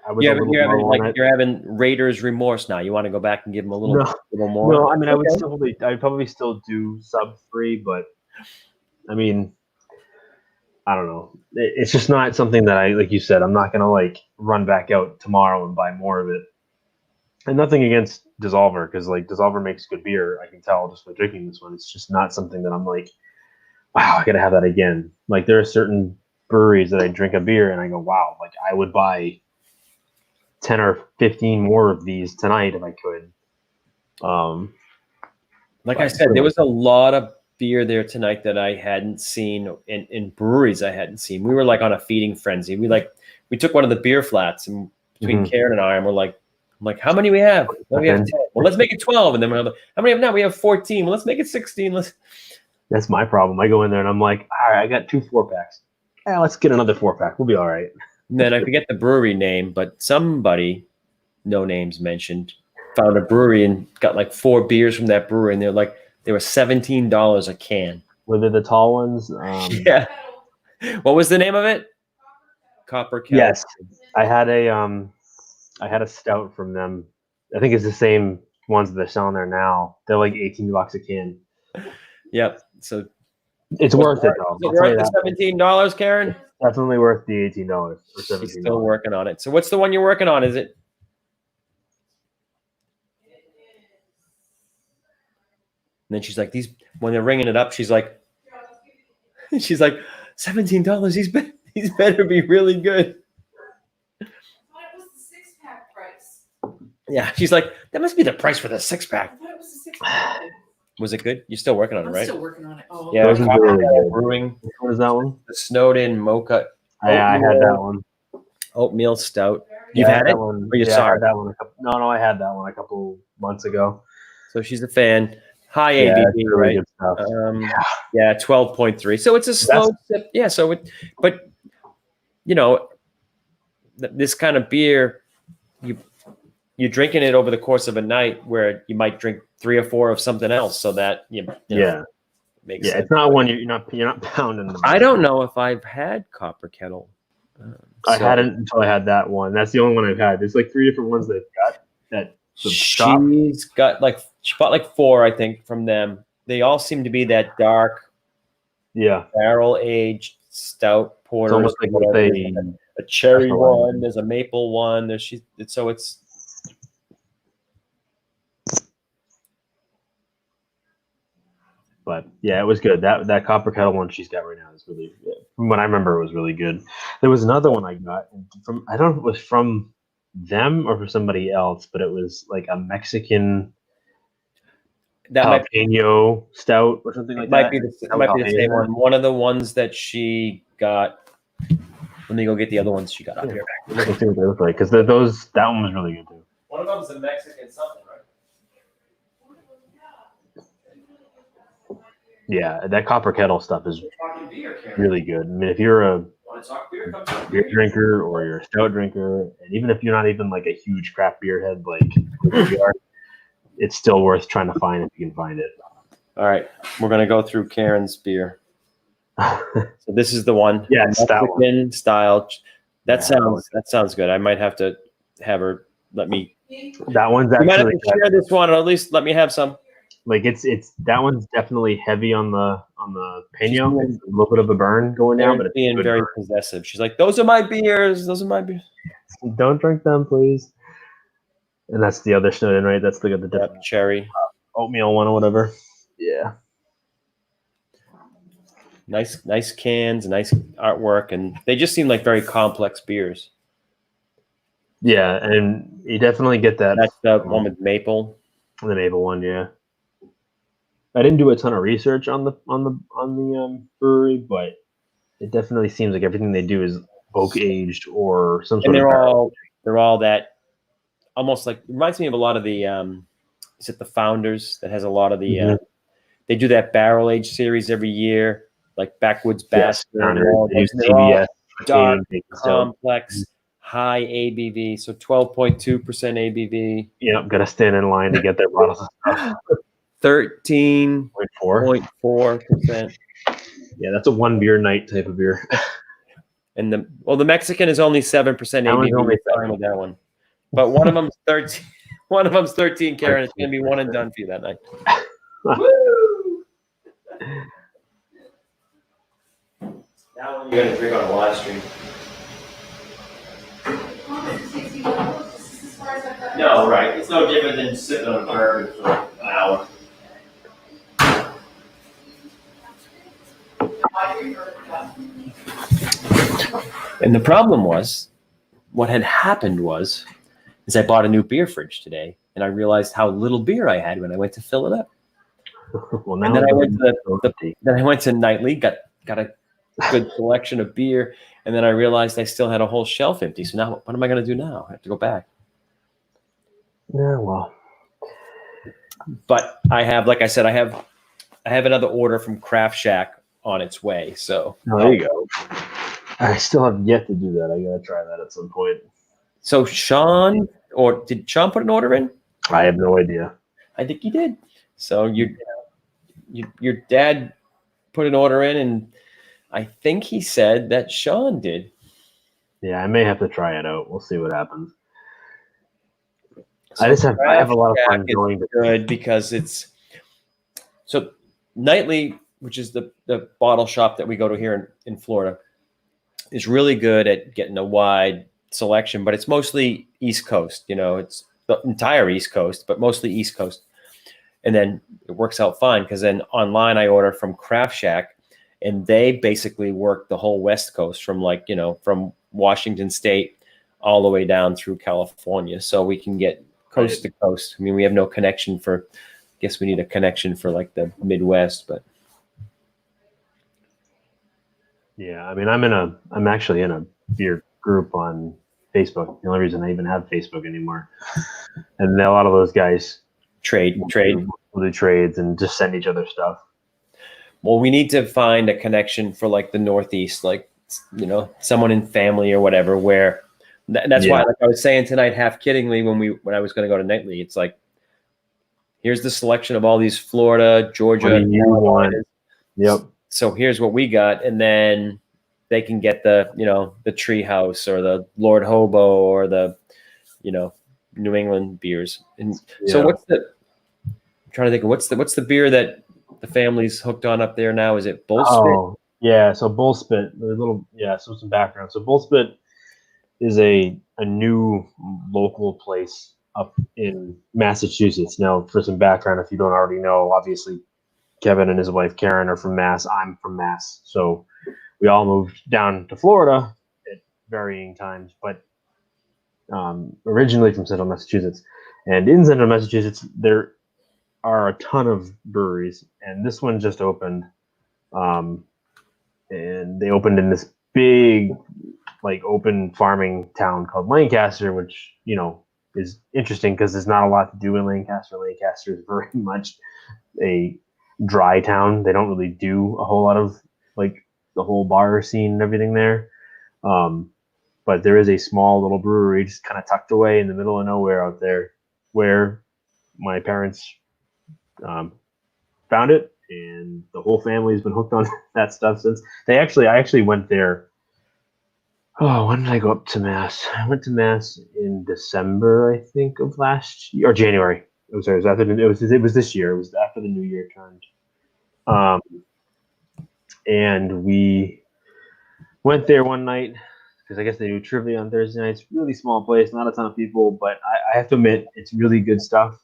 S1: was
S2: you're having Raiders remorse now. You want to go back and give them a little more?
S1: No, I'd probably still do sub 3, but I don't know. It's just not something that like you said, I'm not gonna like run back out tomorrow and buy more of it. And nothing against Dssolver, because like Dssolver makes good beer. I can tell just by drinking this one. It's just not something that I'm like, wow, I gotta have that again. Like there are certain breweries that I drink a beer and I go, wow, like I would buy 10 or 15 more of these tonight if I could.
S2: Like I said, there was a lot of beer there tonight that I hadn't seen in breweries I hadn't seen. We were like on a feeding frenzy. We took one of the beer flats and between Karen and I, and I'm like, how many we have? Well, we have 10. Well, let's make it 12. And then we're like, how many have now? We have 14. Well, let's make it 16.
S1: That's my problem. I go in there and I'm like, all right, I got 2 4-packs. Yeah, let's get another 4-pack. We'll be all right.
S2: And then I forget the brewery name, but somebody, no names mentioned, found a brewery and got like 4 beers from that brewery. And they're like, They were $17 a can.
S1: Were they the tall ones?
S2: Yeah. What was the name of it? Copper Kettle.
S1: Yes, I had a stout from them. I think it's the same ones that they're selling there now. They're like $18 a can.
S2: Yep. So
S1: it's worth it though.
S2: Is it worth the $17, Karen?
S1: It's definitely worth the $18 or $17.
S2: She's still working on it. So what's the one you're working on? Is it? And then she's like, when they're ringing it up, she's like, $17. He's better be really good.
S3: What was the 6-pack price?
S2: Yeah, she's like, that must be the price for the 6-pack.
S3: I thought it was the 6-pack.
S2: Was it good? You're still working on it, right?
S3: I'm still working on it. Oh,
S2: yeah,
S1: Those are really good.
S2: brewing.
S1: What is that one?
S2: The snowed in mocha.
S1: I had that one.
S2: Oatmeal stout. You've had it?
S1: One.
S2: Or you
S1: I
S2: saw
S1: had
S2: it?
S1: that one No, I had that one a couple months ago.
S2: So she's a fan. High
S1: Yeah,
S2: ABV,
S1: it's really
S2: right?
S1: good stuff.
S2: Yeah, 12.3. So it's a slow sip. Yeah, but you know, this kind of beer, you're drinking it over the course of a night where you might drink 3 or 4 of something else, so that you know, makes sense.
S1: It's not one you're not pounding them.
S2: I don't know if I've had Copper Kettle.
S1: I hadn't until I had that one. That's the only one I've had. There's like 3 different ones they've got.
S2: She's got she bought like 4, I think, from them. They all seem to be that dark, barrel aged stout porter.
S1: It's almost like
S2: a cherry one. There's a maple one.
S1: But yeah, it was good. That Copper Kettle one she's got right now is really good. From what I remember, it was really good. There was another one I got from, I don't know if it was from them or for somebody else, but it was like a Mexican jalapeno stout or something like that.
S2: It might be the same one. One of the ones that she got. Let me go get the other ones she got up here.
S1: Let's see what they look like, because that one was really good too.
S2: One of them's a Mexican something, right?
S1: Yeah, that Copper Kettle stuff is really good. I mean, if you're a beer drinker or you're a stout drinker, and even if you're not even like a huge craft beer head like we are, it's still worth trying to find if you can find it.
S2: All right, we're gonna go through Karen's beer. So this is the one.
S1: Yeah, it's
S2: Mexican style. That sounds good. I might have to have her let me.
S1: That one's
S2: actually. You might have to
S1: share
S2: this one, or at least let me have some.
S1: Like it's that one's definitely heavy on the pino. It's a little bit of a burn going down, but it's
S2: being very possessive. She's like, "Those are my beers. Those are my beers.
S1: Don't drink them, please." And that's the other snowed in, right? That's the
S2: cherry
S1: oatmeal one or whatever. Yeah.
S2: Nice cans, nice artwork, and they just seem like very complex beers.
S1: Yeah, and you definitely get that.
S2: That's the one with maple.
S1: The maple one, yeah. I didn't do a ton of research on the brewery, but it definitely seems like everything they do is oak aged or some sort
S2: of. They're all that almost like reminds me of a lot of the. Is it the Founders that has a lot of the? They do that barrel age series every year. Like Backwoods Bastard,
S1: CBS,
S2: dark, complex, high ABV, so 12.2% ABV.
S1: Yep, got to stand in line to get their bottles of stuff.
S2: 13.4%.
S1: Yeah, that's a one beer night type of beer.
S2: And the Mexican is only 7% ABV. Only with that one, but one of them's 13. One of them's 13, Karen. It's gonna be one and done for you that night. Woo! That one you got to drink on a live stream. No, right. It's no different than sitting on a bourbon for an hour. And the problem was, what had happened is I bought a new beer fridge today, and I realized how little beer I had when I went to fill it up.
S1: Well,
S2: and then I went to Nightly, got a good selection of beer, and then I realized I still had a whole shelf empty. So now, what am I going to do now? I have to go back.
S1: Yeah, well,
S2: but I have, like I said, I have another order from Craft Shack on its way. So
S1: there you go. I still have yet to do that. I gotta try that at some point.
S2: So Sean, or did Sean put an order in?
S1: I have no idea.
S2: I think he did. So your dad put an order in, and I think he said that Sean did.
S1: Yeah, I may have to try it out. We'll see what happens.
S2: So
S1: I have a lot of fun going to
S2: good because it's so Nightly, which is the bottle shop that we go to here in Florida, is really good at getting a wide selection, but it's mostly East Coast. It's the entire East Coast, but mostly East Coast. And then it works out fine because then online I order from Craft Shack, and they basically work the whole West Coast from from Washington State all the way down through California. So we can get coast to coast. I mean, we have no connection for, I guess we need a connection for like the Midwest, but.
S1: Yeah, I mean, I'm actually in a beer group on Facebook. The only reason I even have Facebook anymore, and a lot of those guys
S2: trade
S1: will do trades and just send each other stuff.
S2: Well, we need to find a connection for like the Northeast, like someone in family or whatever. Where that's why, like I was saying tonight, half kiddingly, when I was going to go to Nightly, it's like, here's the selection of all these Florida, Georgia,
S1: Yep.
S2: So here's what we got, and then they can get the the Treehouse or the Lord Hobo or the New England beers. And so I'm trying to think of what's the beer that the family's hooked on up there now? Is it Bull Spit?
S1: Oh, yeah. So Bull Spit, so some background. So Bull Spit is a new local place up in Massachusetts. Now, for some background, if you don't already know, obviously Kevin and his wife Karen are from Mass. I'm from Mass. So we all moved down to Florida at varying times, but originally from Central Massachusetts. And in Central Massachusetts, there are a ton of breweries, and this one just opened. And they opened in this big, like, open farming town called Lancaster, which, is interesting because there's not a lot to do in Lancaster. Lancaster is very much a dry town. They don't really do a whole lot of like the whole bar scene and everything there. But there is a small little brewery just kind of tucked away in the middle of nowhere out there where my parents found it, and the whole family's been hooked on that stuff since. I actually went there. Oh, when did I go up to Mass? I went to Mass in December, I think, of last year, or January. It was this year. It was after the new year turned. And we went there one night because I guess they do trivia on Thursday nights. Really small place, not a ton of people, but I have to admit it's really good stuff.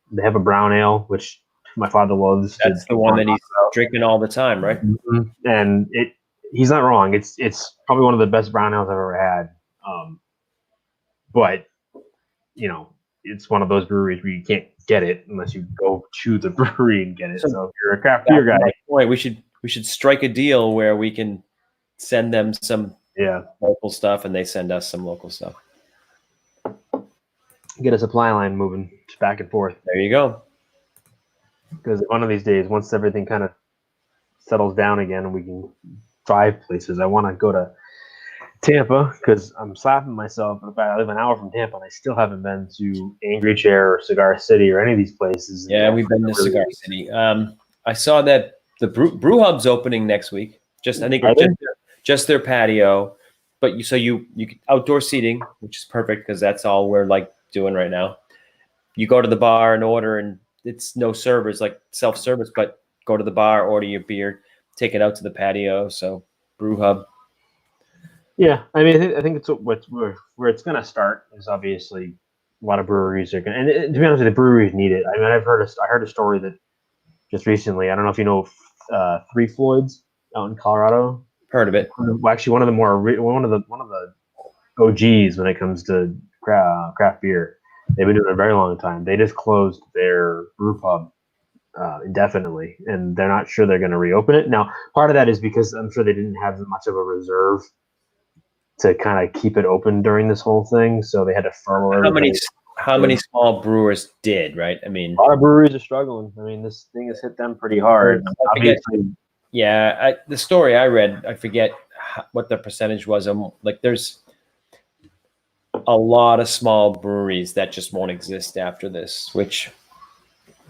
S1: They have a brown ale, which my father loves.
S2: That's the one that he's drinking all the time, right?
S1: Mm-hmm. And he's not wrong. It's probably one of the best brown ales I've ever had. But it's one of those breweries where you can't get it unless you go to the brewery and get it. So if you're a craft beer guy,
S2: boy, we should strike a deal where we can send them some local stuff and they send us some local stuff.
S1: Get a supply line moving back and forth.
S2: There you go.
S1: Because one of these days, once everything kind of settles down again and we can drive places, I want to go to Tampa because I'm slapping myself. In fact, I live an hour from Tampa and I still haven't been to Angry Chair or Cigar City or any of these places.
S2: Yeah, we've been to Cigar City. I saw that the Brew Hub's opening next week. I think just their patio, but you outdoor seating, which is perfect because that's all we're like doing right now. You go to the bar and order, and it's no servers, like self-service, but go to the bar, order your beer, take it out to the patio. So Brew Hub. Yeah,
S1: I mean, I think it's where it's going to start is obviously a lot of breweries are going, and to be honest, the breweries need it. I mean, I heard a story that just recently. I don't know if you know Three Floyds out in Colorado.
S2: Heard of it?
S1: Well, actually, one of the OGs when it comes to craft beer. They've been doing it a very long time. They just closed their brew pub indefinitely, and they're not sure they're going to reopen it. Now, part of that is because I'm sure they didn't have much of a reserve to kind of keep it open during this whole thing, so they had to furlough everybody.
S2: How many small brewers did, right? I mean,
S1: a lot of breweries are struggling. I mean, this thing has hit them pretty hard. Obviously,
S2: the story I read, I forget what the percentage was. Like, there's a lot of small breweries that just won't exist after this, which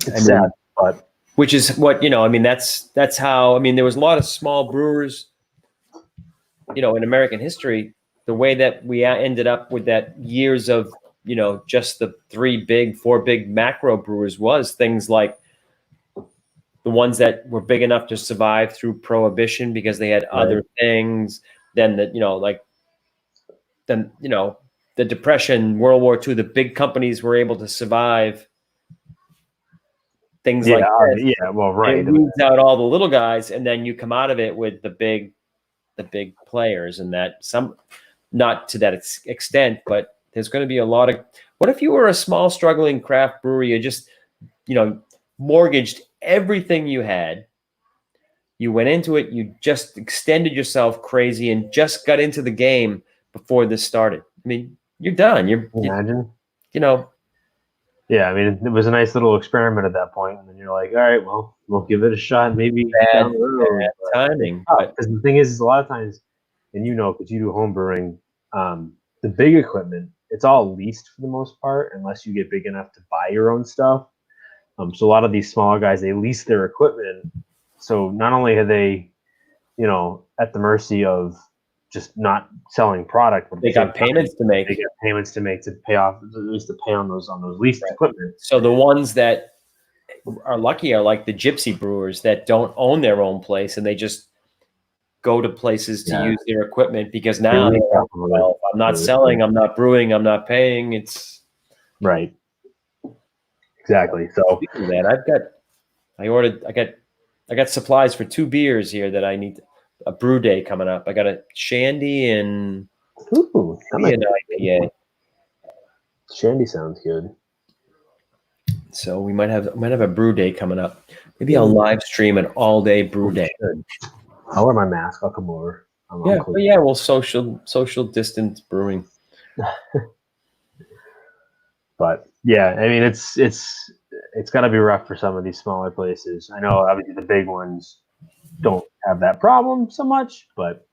S1: it's sad, but
S2: which is what, I mean, that's how, I mean, there was a lot of small brewers, in American history. The way that we ended up with that years of, just the 4 big macro brewers was things like the ones that were big enough to survive through Prohibition because they had other things. Then the Depression, World War II, the big companies were able to survive things like this.
S1: Yeah, well, right.
S2: It weeds out all the little guys, and then you come out of it with the big players, and that not to that extent, but there's going to be a lot of. What if you were a small, struggling craft brewery? You just, mortgaged everything you had. You went into it. You just extended yourself crazy and just got into the game before this started. I mean, you're done.
S1: Imagine.
S2: Yeah,
S1: I mean, it was a nice little experiment at that point, and then you're like, all right, well, we'll give it a shot. Maybe
S2: bad timing.
S1: Because the thing is a lot of times, and because you do home brewing, the big equipment, it's all leased for the most part, unless you get big enough to buy your own stuff. So a lot of these smaller guys, they lease their equipment. So not only are they, at the mercy of just not selling product, but
S2: they got payments to make.
S1: They got payments to make to pay off, at least to pay on those leased equipment.
S2: So the ones that are lucky are like the gypsy brewers that don't own their own place and they just go to places to use their equipment because now well, I'm not selling, I'm not brewing, I'm not paying. It's
S1: right. Exactly. So
S2: that, I got supplies for 2 beers here that I need. A brew day coming up. I got a shandy and an IPA.
S1: Shandy sounds good.
S2: So we might have a brew day coming up. Maybe I'll live stream an all-day brew day.
S1: I'll wear my mask. I'll come over.
S2: Well, social distance brewing.
S1: But yeah, I mean, it's got to be rough for some of these smaller places. I know obviously the big ones don't have that problem so much, but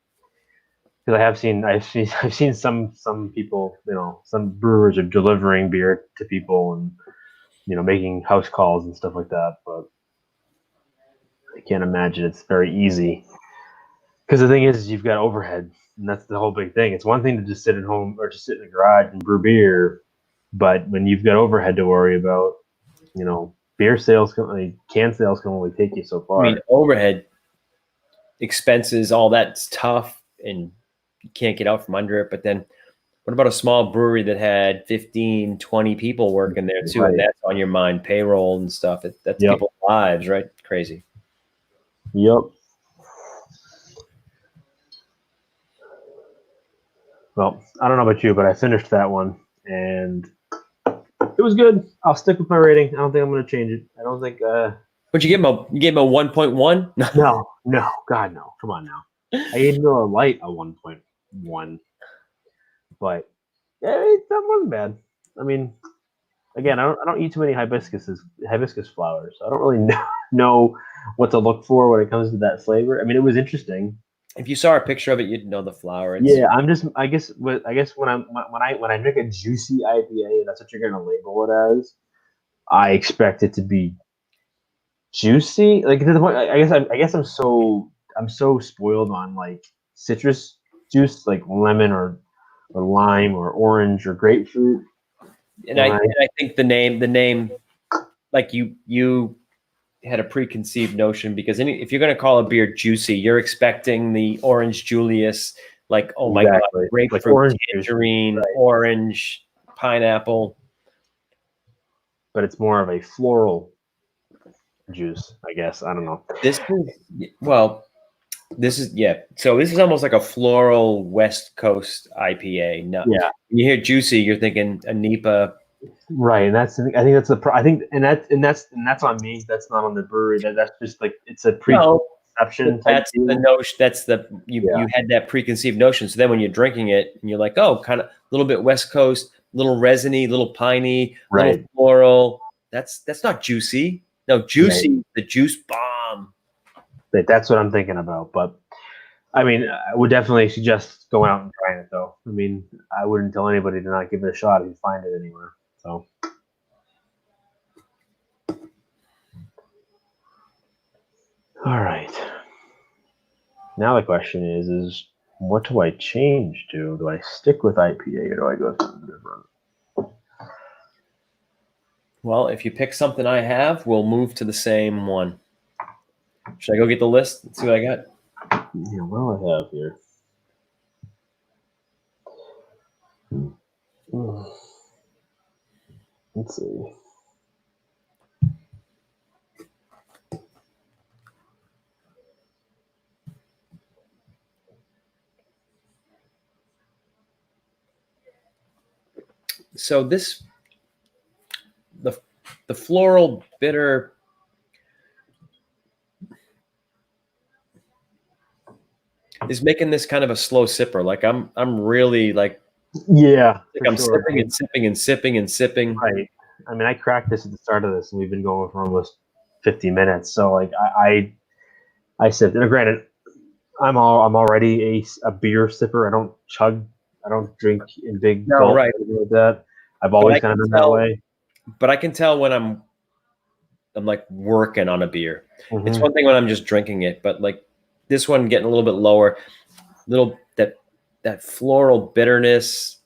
S1: because I've seen some people, some brewers are delivering beer to people and making house calls and stuff like that, but I can't imagine it's very easy because the thing is you've got overhead, and that's the whole big thing. It's one thing to just sit at home or just sit in a garage and brew beer, but when you've got overhead to worry about, beer sales can sales can only take you so far.
S2: I mean, overhead expenses, all that's tough and you can't get out from under it. But then what about a small brewery that had 15, 20 people working there too? Right. And that's on your mind, payroll and stuff. That's people's lives, right? Crazy.
S1: Yep. Well, I don't know about you, but I finished that one and it was good. I'll stick with my rating. I don't think I'm going to change it. I don't think
S2: But you gave him a 1.1?
S1: No, God no. Come on now. I gave him a light a 1.1, but that wasn't bad. I mean, again, I don't eat too many hibiscus flowers. So I don't really know what to look for when it comes to that flavor. I mean, it was interesting.
S2: If you saw a picture of it, you'd know the flower.
S1: I guess when I make a juicy IPA, that's what you're gonna label it as. I expect it to be juicy, like to the point. I guess I'm so spoiled on like citrus juice, like lemon or lime or orange or grapefruit.
S2: And I think the name, like you had a preconceived notion because if you're going to call a beer juicy, you're expecting the orange Julius, like my God, grapefruit, like orange, tangerine, orange, pineapple. But
S1: it's more of a floral juice, I guess. I don't know.
S2: So this is almost like a floral West Coast IPA. No, when you hear juicy, you're thinking a NEPA.
S1: Right, and I think that's on me. That's not on the brewery. That's just like it's a preconception.
S2: That's the notion. That's you had that preconceived notion. So then when you're drinking it, and you're like, oh, kind of a little bit West Coast, little resiny, little piney, little floral. That's not juicy. No, juicy, the juice bomb.
S1: That's what I'm thinking about. But I mean, I would definitely suggest going out and trying it, though. I mean, I wouldn't tell anybody to not give it a shot if you find it anywhere. So, All right. Now the question is what do I change to? Do I stick with IPA or do I go something different?
S2: Well, if you pick something I have, we'll move to the same one. Should I go get the list and see what I got?
S1: Yeah, what do I have here? Let's see.
S2: So this, the floral bitter is making this kind of a slow sipper. Like I'm really like,
S1: yeah,
S2: I'm sipping and sipping and sipping and sipping.
S1: Right. I mean, I cracked this at the start of this, and we've been going for almost 50 minutes. So, like, I sipped. And granted, I'm already a beer sipper. I don't chug. I don't drink in big gulps
S2: right.
S1: like that. I've always kind of been that way.
S2: But I can tell when I'm like working on a beer.
S1: Mm-hmm.
S2: It's one thing when I'm just drinking it, but like this one getting a little bit lower, little that floral bitterness.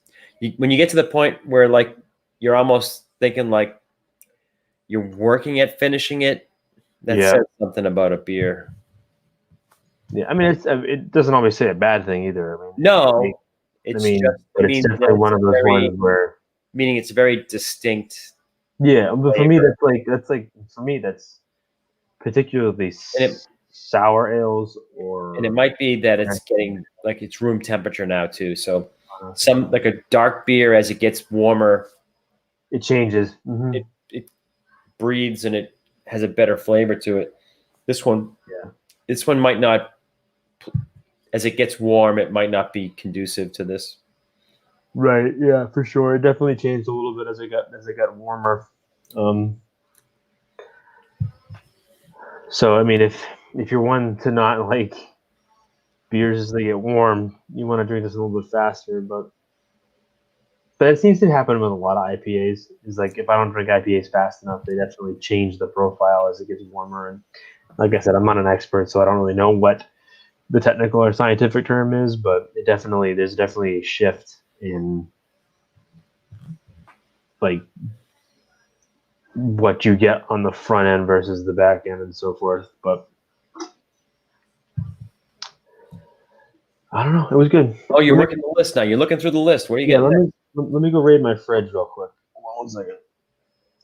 S2: When you get to the point where like you're almost thinking like you're working at finishing it, that says something about a beer.
S1: Yeah, I mean, it doesn't always say a bad thing either. I mean,
S2: no, it's
S1: definitely one of those ones where
S2: meaning it's very distinct.
S1: Yeah, but for me, for me that's particularly sour ales
S2: and it might be that it's getting like it's room temperature now too. So some like a dark beer as it gets warmer,
S1: it changes. Mm-hmm.
S2: It breathes and it has a better flavor to it. This one might not. As it gets warm, it might not be conducive to this.
S1: Right. Yeah, for sure. It definitely changed a little bit as it got warmer. So I mean, if you're one to not like beers as they get warm, you want to drink this a little bit faster. But it seems to happen with a lot of IPAs. Is like if I don't drink IPAs fast enough, they definitely change the profile as it gets warmer. And like I said, I'm not an expert, so I don't really know what the technical or scientific term is, but there's definitely a shift in like what you get on the front end versus the back end and so forth. But I don't know. It was good.
S2: Oh, you're working the list now. You're looking through the list. Where are you getting?
S1: Let me go raid my fridge real quick. Hold on 1 second.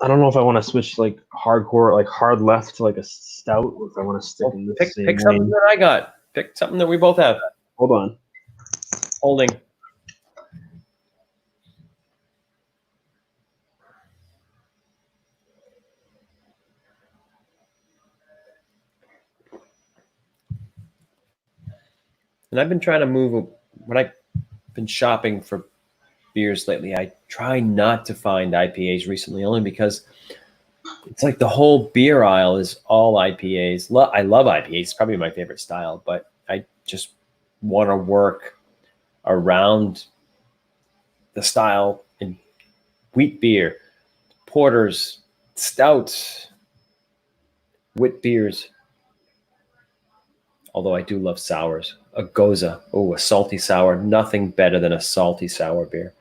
S1: I don't know if I want to switch like hardcore, like hard left to like a stout, or if I want to stick in this same
S2: pick something that I got. Pick something that we both have.
S1: Hold on.
S2: Holding. And I've been trying to move when I've been shopping for beers lately. I try not to find IPAs recently, only because it's like the whole beer aisle is all IPAs. I love IPAs. It's probably my favorite style, but I just want to work around the style in wheat beer, porters, stouts, wit beers. Although I do love sours. A Goza. Oh, a salty sour. Nothing better than a salty sour beer.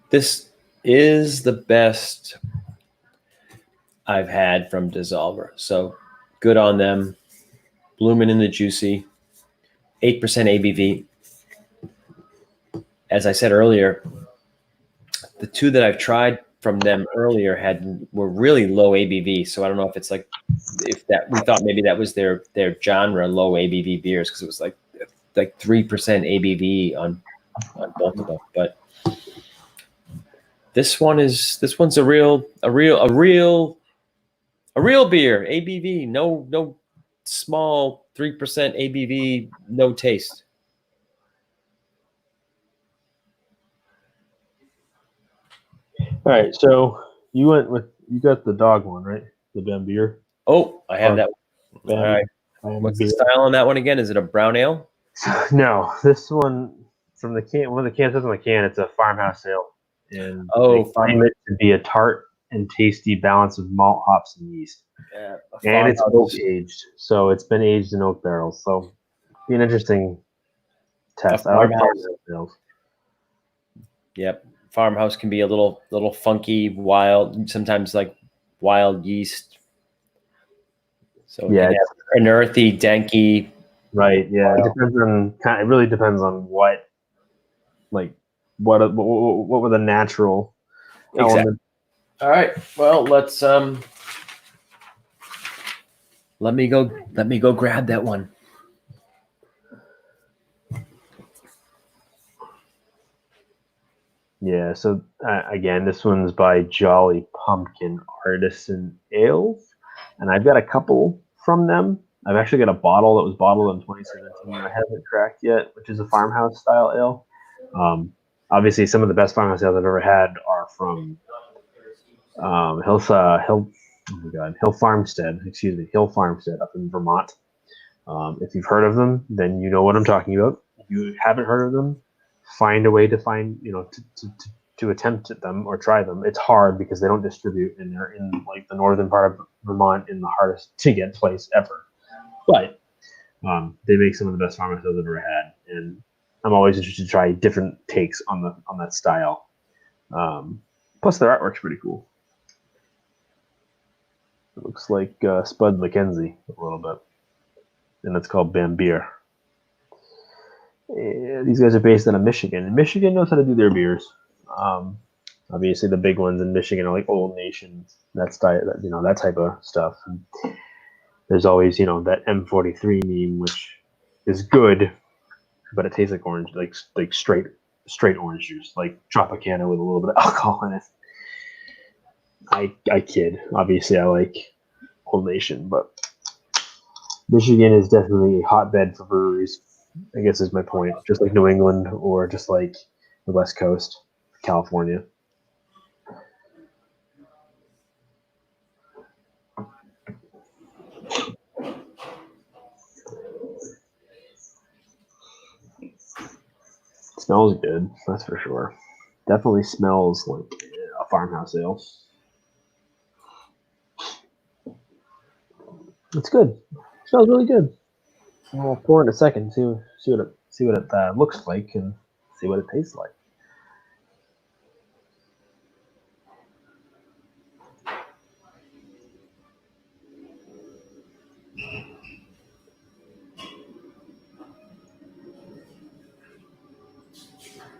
S2: This is the best I've had from Dssolver. So good on them. Blooming in the juicy. 8% ABV. As I said earlier, the two that I've tried from them earlier were really low ABV. So I don't know if it's like we thought maybe that was their genre, low ABV beers, because it was like 3% ABV on both of them. But this one's a real beer. ABV, no small 3% ABV, no taste.
S1: All right, so you got the dog one, right? The Ben beer.
S2: Oh, I have that one. All right. What's the style on that one again? Is it a brown ale?
S1: No, this one from the can. One of the cans says on the can, it's a farmhouse ale. and
S2: Oh,
S1: they claim it to be a tart and tasty balance of malt, hops, and yeast.
S2: Yeah,
S1: And it's oak aged, so it's been aged in oak barrels. So, be an interesting test. I like farmhouse ales.
S2: Yep, farmhouse can be a little funky, wild, sometimes like wild yeast. So it can have an earthy, danky.
S1: Right. Yeah. It depends on it really depends on what were the natural elements.
S2: All right. Well, let's let me go grab that one.
S1: Yeah, so again, this one's by Jolly Pumpkin Artisan Ales, and I've got a couple from them. I've actually got a bottle that was bottled in 2017 I haven't cracked yet, which is a farmhouse style ale. Obviously, some of the best farmhouse ales I've ever had are from Hill Farmstead up in Vermont. If you've heard of them, then you know what I'm talking about. If you haven't heard of them, find a way to to attempt at them or try them. It's hard because they don't distribute, and they're in like the northern part of Vermont, in the hardest to get place ever. But they make some of the best farmhouse ales I've ever had, and I'm always interested to try different takes on that style. Plus, their artwork's pretty cool. It looks like Spud McKenzie a little bit, and it's called Bambeer. These guys are based out of Michigan, and Michigan knows how to do their beers. Obviously, the big ones in Michigan are like Old Nation, that type of stuff. And there's always, that M43 meme, which is good, but it tastes like orange, like straight orange juice, like Tropicana with a little bit of alcohol in it. I kid. Obviously, I like Old Nation, but Michigan is definitely a hotbed for breweries, I guess is my point. Just like New England or just like the West Coast, California. It smells good, that's for sure. Definitely smells like a farmhouse ale. It's good. It smells really good. I'll pour it in a second. See what it looks like and see what it tastes like.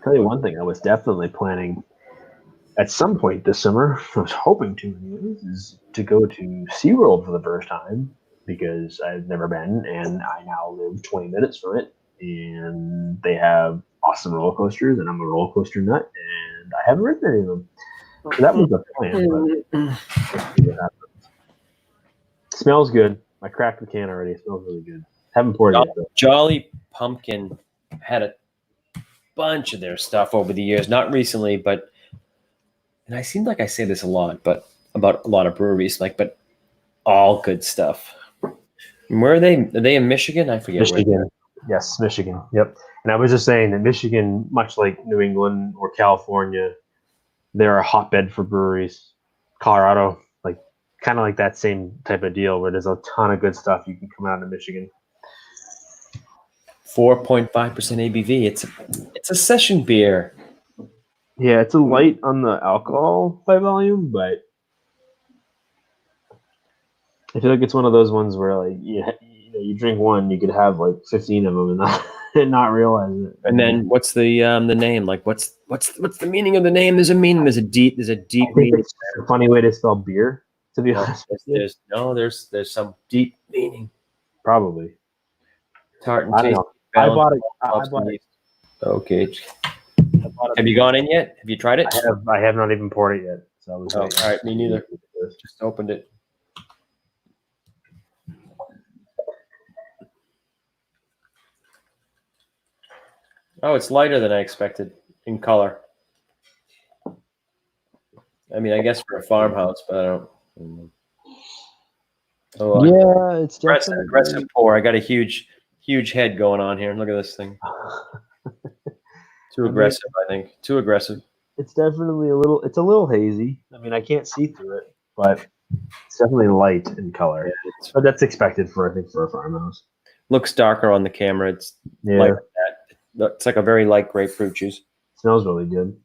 S1: Tell you one thing, I was definitely planning at some point this summer, I was hoping to, is to go to SeaWorld for the first time, because I've never been, and I now live 20 minutes from it, and they have awesome roller coasters, and I'm a roller coaster nut, and I haven't ridden any of them. So that was the plan, but it smells good. I cracked the can already. It smells really good. Haven't poured it yet, though.
S2: Jolly Pumpkin had a bunch of their stuff over the years, not recently, but, and I seem like I say this a lot, but about a lot of breweries, but all good stuff. And where are they? Are they in Michigan? I forget.
S1: Michigan. Yes, Michigan. Yep. And I was just saying that Michigan, much like New England or California, they're a hotbed for breweries. Colorado, kind of like that same type of deal where there's a ton of good stuff you can come out of Michigan.
S2: 4.5% ABV. It's a session beer.
S1: Yeah, it's a light on the alcohol by volume, but I feel like it's one of those ones where you drink one, you could have 15 of them and not realize it.
S2: And then what's the name? What's the meaning of the name? There's a meaning. There's a deep meaning.
S1: It's a funny way to spell beer, to be honest.
S2: There's some deep meaning.
S1: Probably.
S2: Tart and
S1: I don't know. I bought it.
S2: Okay. Have you gone in yet? Have you tried it?
S1: I have not even poured it yet. So I was
S2: all right, me neither. Just opened it. Oh, it's lighter than I expected in color. I mean, I guess for a farmhouse, but I don't. Oh,
S1: yeah, it's definitely
S2: aggressive pour. I got a huge head going on here. Look at this thing. Too aggressive, I think. Too aggressive.
S1: It's definitely it's a little hazy. I mean, I can't see through it, but it's definitely light in color.
S2: Yeah,
S1: But that's expected for a farmhouse.
S2: Looks darker on the camera. It's like that. It's like a very light grapefruit juice.
S1: Smells really good.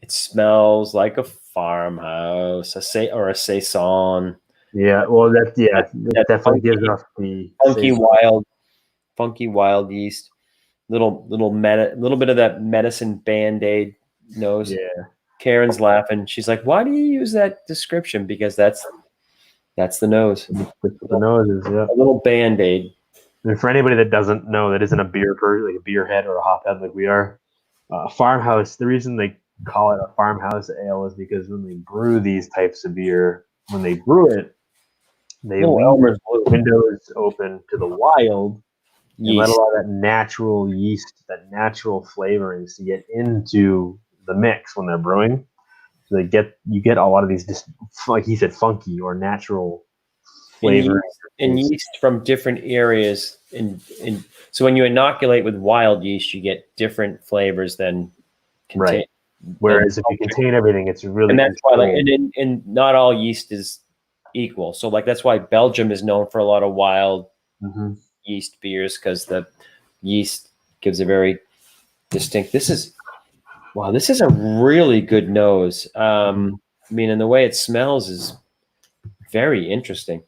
S2: It smells like a farmhouse, a saison.
S1: Yeah, well, that definitely gives off the
S2: funky wild yeast. Little bit of that medicine Band-Aid nose.
S1: Yeah.
S2: Karen's laughing. She's like, "Why do you use that description?" Because that's the nose.
S1: The nose is
S2: a little Band-Aid.
S1: And for anybody that doesn't know, that isn't a beer person, like a beer head or a hop head like we are, farmhouse. The reason they call it a farmhouse ale is because when they brew these types of beer, when they brew it, they leave windows open to the wild and let a lot of that natural yeast, that natural flavorings to get into the mix when they're brewing. So you get a lot of these, just like he said, funky or natural flavor
S2: and yeast from different areas. So when you inoculate with wild yeast, you get different flavors than contain.
S1: Right. Whereas if you contain everything, it's really,
S2: and that's why, and not all yeast is equal. So like that's why Belgium is known for a lot of wild yeast beers, because the yeast gives a very distinct. This is a really good nose. I mean, and the way it smells is very interesting.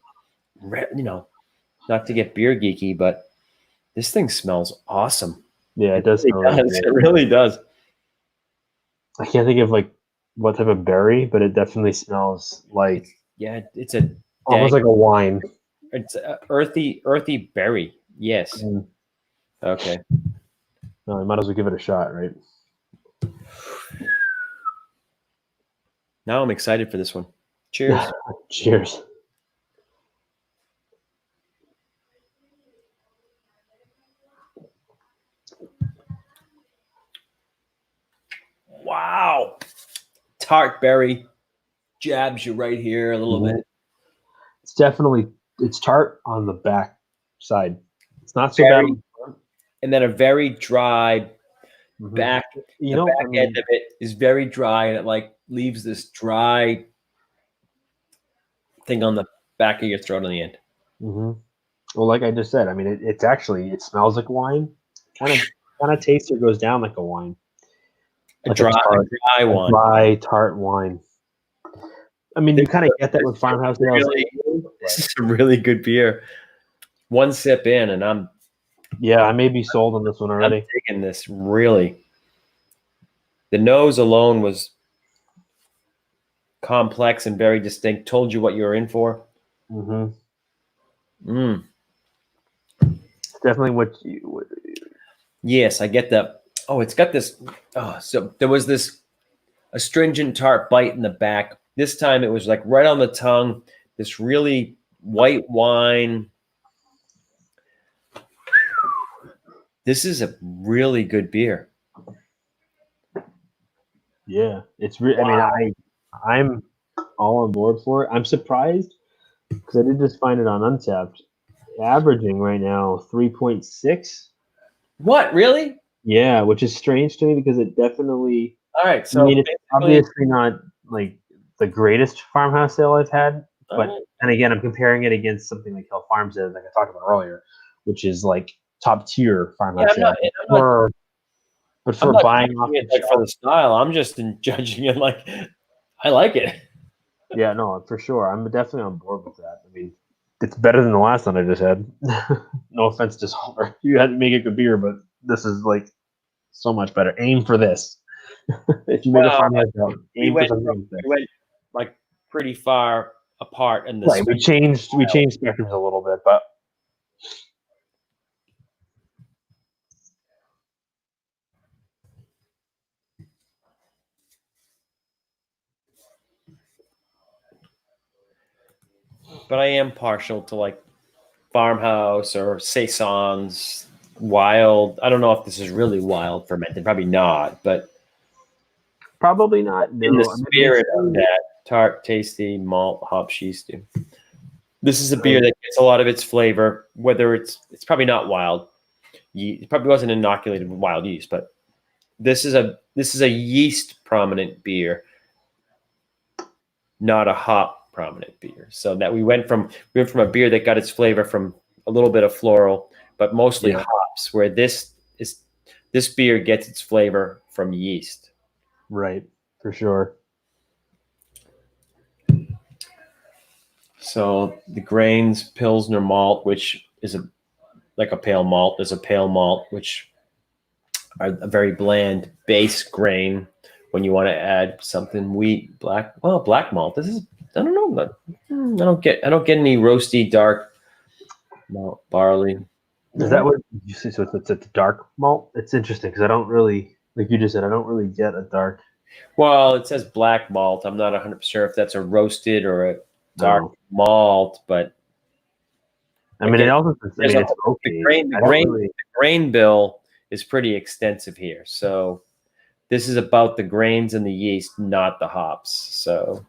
S2: You know, not to get beer geeky, but this thing smells awesome.
S1: Yeah, it does.
S2: It really does.
S1: I can't think of like what type of berry, but it definitely smells like
S2: it's
S1: almost like a wine.
S2: It's a earthy berry. Yes. Okay.
S1: No, you might as well give it a shot, right?
S2: Now I'm excited for this one. Cheers.
S1: Cheers.
S2: Wow. Tart berry jabs you right here a little bit.
S1: It's tart on the back side. It's not so bad on the front.
S2: And then a very dry back. The back end of it is very dry, and it like leaves this dry thing on the back of your throat on the end.
S1: Well, like I just said, I mean, it smells like wine. Kind of tastes or goes down like a wine.
S2: Like a dry
S1: tart wine. I mean, you kind of get that with farmhouse ales.
S2: This is a really good beer. One sip in, and
S1: I may be sold on this one already.
S2: I'm taking this really. The nose alone was complex and very distinct. Told you what you were in for.
S1: It's definitely what you.
S2: Yes, I get that. Oh, it's got this. Oh, so there was this astringent tart bite in the back. This time it was like right on the tongue. This really white wine. This is a really good beer.
S1: Yeah, it's really. Wow. I mean, I'm all on board for it. I'm surprised because I did just find it on Untappd, averaging right now 3.6.
S2: What, really?
S1: Yeah, which is strange to me because it definitely.
S2: All right, so
S1: I mean, it's obviously not like the greatest farmhouse ale I've had, but and again, I'm comparing it against something like Hill Farms, like I talked about earlier, which is like top tier farmhouse ale. But for buying off
S2: for the style, I'm just judging it like I like it.
S1: Yeah, no, for sure. I'm definitely on board with that. I mean, it's better than the last one I just had. No offense to Dssolver. You had to make a good beer, but this is like so much better. Aim for this. If you make a farmhouse ale, aim for something.
S2: We went like pretty far apart in this.
S1: Right, we changed spectrums a little bit, but.
S2: But I am partial to like farmhouse or saisons, wild. I don't know if this is really wild fermented. Probably not, but
S1: probably not. No.
S2: In the spirit of that tart, tasty malt hop yeast. This is a beer that gets a lot of its flavor. Whether it's probably not wild. It probably wasn't inoculated with wild yeast, but this is a yeast prominent beer, not a hop prominent beer. So that we went from a beer that got its flavor from a little bit of floral, but mostly hops, where this beer gets its flavor from yeast.
S1: Right, for sure.
S2: So the grains, Pilsner malt, which is like a pale malt. There's a pale malt, which are a very bland base grain. When you want to add something wheat, black malt. This is, I don't know, but I don't get any roasty dark malt barley.
S1: Is that what you say? So it's a dark malt. It's interesting because I don't really, like you just said, I don't really get a dark.
S2: Well, it says black malt. I'm not 100% sure if that's a roasted or a dark malt, but
S1: I mean, it also. I mean, it's okay.
S2: The grain bill is pretty extensive here, so this is about the grains and the yeast, not the hops. So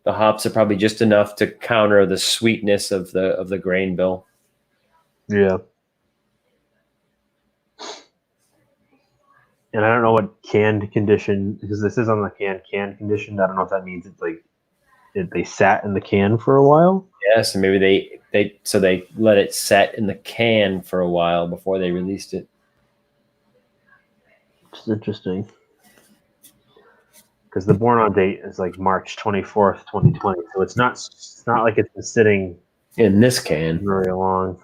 S2: the hops are probably just enough to counter the sweetness of the grain bill.
S1: Yeah. And I don't know what canned condition, because this is on the canned condition. I don't know if that means it's like they sat in the can for a while.
S2: Yes, and maybe they let it set in the can for a while before they released it.
S1: It's interesting. Because the born on date is like March 24th, 2020. So it's not like it's been sitting
S2: in this can
S1: very long.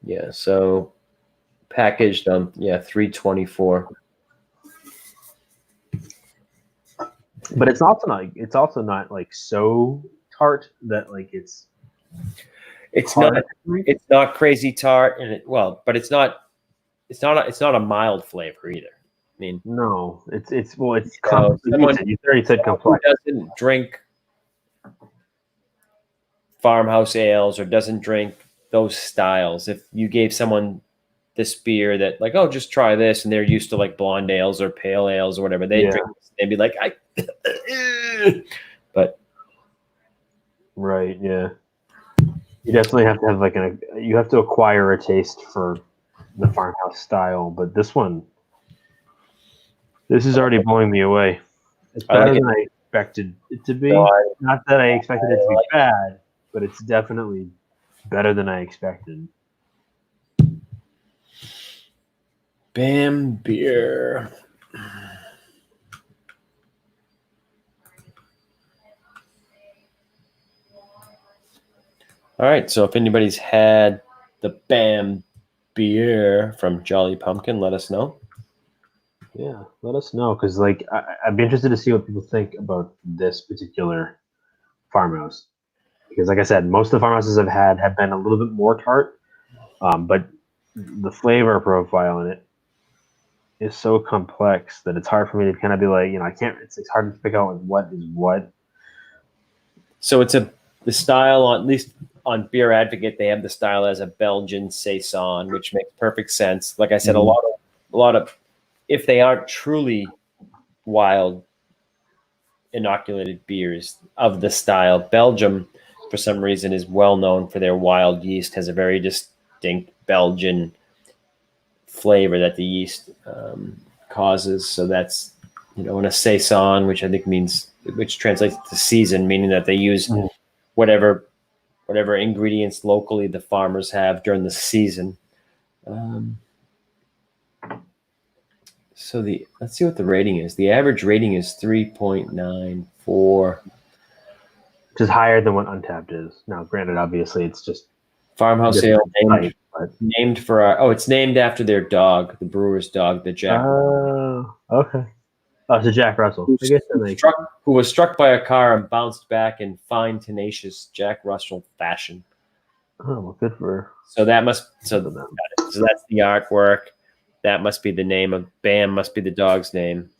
S2: Yeah, so packaged on 3/24.
S1: But it's also not like so tart that like it's
S2: not crazy tart, and but it's not a mild flavor either. I mean,
S1: no, it's complex. You already said complex.
S2: Who doesn't drink farmhouse ales or doesn't drink those styles? If you gave someone this beer that like, oh, just try this, and they're used to like blonde ales or pale ales or whatever, they'd be like, but
S1: right, yeah. You definitely have to have you have to acquire a taste for the farmhouse style, but this is already blowing me away. It's better than I expected it to be. Not that I expected it to be bad, but it's definitely better than I expected.
S2: Bam beer. All right, so if anybody's had the Bam beer from Jolly Pumpkin, let us know.
S1: Yeah, let us know, because like I'd be interested to see what people think about this particular farmhouse. Because like I said, most of the farmhouses I've had have been a little bit more tart, but the flavor profile in it is so complex that it's hard for me to kind of be like, I can't. It's hard to pick out what is what. So
S2: it's the style, at least on Beer Advocate, they have the style as a Belgian saison, which makes perfect sense. Like I said, a lot of if they aren't truly wild inoculated beers of the style, Belgium for some reason is well known for their wild yeast, has a very distinct Belgian flavor that the yeast causes. So that's, in a saison, which I think which translates to season, meaning that they use whatever ingredients locally the farmers have during the season. So let's see what the rating is. The average rating is 3.94.
S1: Which is higher than what Untapped is. Now, granted, obviously, it's just
S2: farmhouse ale named for it's named after their dog, the brewer's dog, the Jack.
S1: Oh, okay. Oh, it's a Jack Russell.
S2: Who was struck by a car and bounced back in fine, tenacious Jack Russell fashion.
S1: Oh, well, good for her.
S2: So that's the artwork. That must be the name of Bam. Must be the dog's name.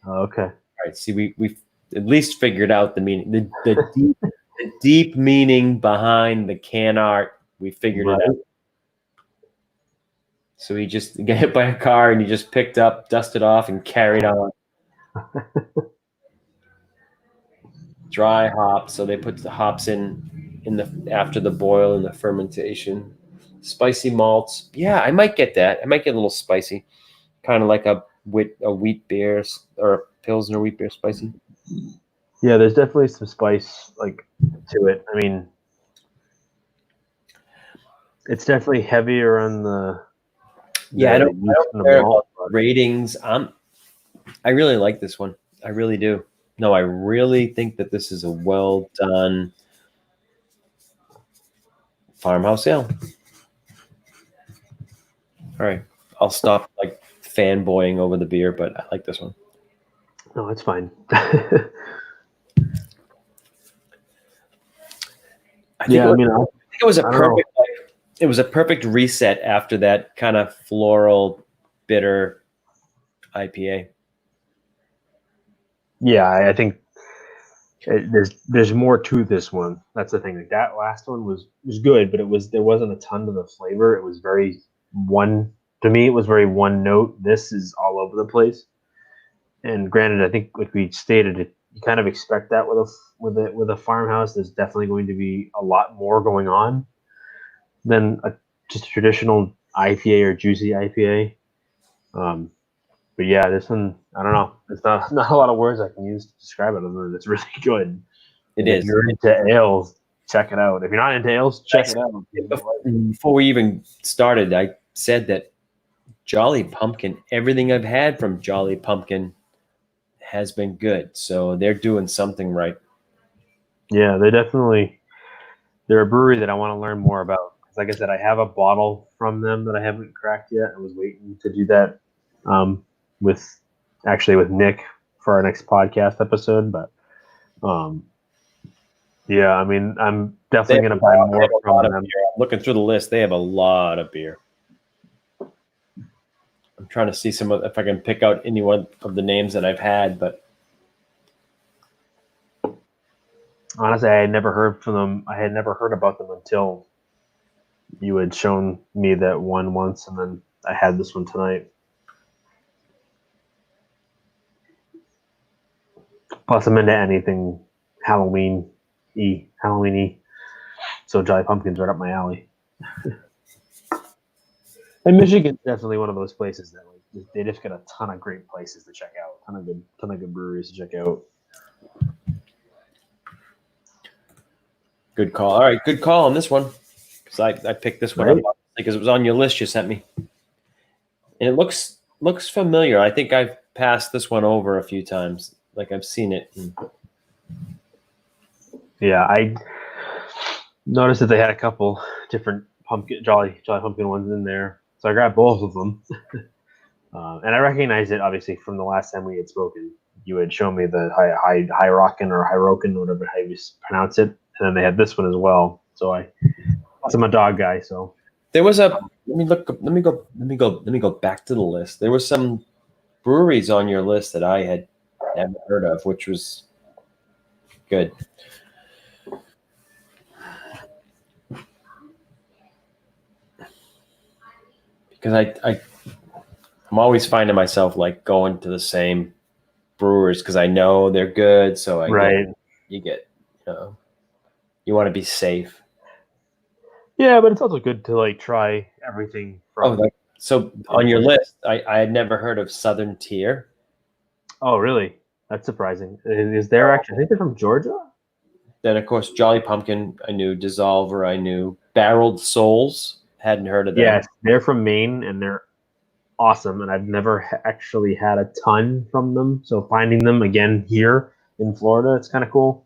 S1: Oh, okay. All
S2: right. See, we've at least figured out the meaning, the deep meaning behind the can art. We figured it out. So he just got hit by a car and he just picked up, dusted off, and carried on. Dry hops. So they put the hops in after the boil and the fermentation. Spicy malts. Yeah, I might get that. I might get a little spicy. kind of like a wheat beer or a Pilsner wheat beer spicy.
S1: Yeah, there's definitely some spice like to it. I mean, it's definitely heavier on the
S2: I don't care
S1: malt,
S2: about ratings. I really like this one. I really do. No, I really think that this is a well done farmhouse ale. All right, I'll stop like fanboying over the beer, but I like this one.
S1: No, it's fine.
S2: I think it was a perfect. It was a perfect reset after that kind of floral, bitter IPA.
S1: Yeah, I think there's more to this one. That's the thing. Like that last one was good, but there wasn't a ton of the flavor. It was very one to me. It was very one note. This is all over the place. And granted, I think like we stated, you kind of expect that with a farmhouse. There's definitely going to be a lot more going on than just a traditional IPA or juicy IPA. But yeah, this one, I don't know. It's not a lot of words I can use to describe it, other than it's really good.
S2: It is.
S1: If you're into ales, check it out. If you're not into ales, check it out.
S2: Before we even started, I said that Jolly Pumpkin, everything I've had from Jolly Pumpkin has been good. So they're doing something right.
S1: Yeah, they're a brewery that I want to learn more about. Because like I said, I have a bottle from them that I haven't cracked yet. I was waiting to do that with Nick for our next podcast episode. But yeah, I mean, I'm definitely going to buy more from them.
S2: Looking through the list, they have a lot of beer. I'm trying to see if I can pick out any one of the names that I've had, but
S1: honestly, I had never heard from them. I had never heard about them until you had shown me that one once, and then I had this one tonight. Plus, I'm into anything Halloween-y. So Jolly Pumpkin's right up my alley. And Michigan's definitely one of those places that like they just got a ton of great places to check out, ton of good breweries to check out.
S2: Good call. All right, good call on this one. Because I picked this one up because it was on your list you sent me, and it looks familiar. I think I've passed this one over a few times. Like I've seen it.
S1: Yeah, I noticed that they had a couple different Jolly Pumpkin ones in there, so I grabbed both of them. And I recognized it obviously from the last time we had spoken. You had shown me the high rockin' or Hyrokin, whatever how you pronounce it, and then they had this one as well. So I'm a dog guy, so
S2: there was a. Let me go back to the list. There were some breweries on your list that I had never heard of, which was good. Because I'm always finding myself like going to the same brewers because I know they're good. So you want to be safe.
S1: Yeah, but it's also good to like try everything.
S2: So on your list, I had never heard of Southern Tier.
S1: Oh, really? That's surprising. Is there actually? I think they're from Georgia.
S2: Then of course Jolly Pumpkin, I knew. Dssolver, I knew. Barreled Souls, hadn't heard of them.
S1: Yes, they're from Maine and they're awesome. And I've never actually had a ton from them. So finding them again here in Florida, it's kind of cool.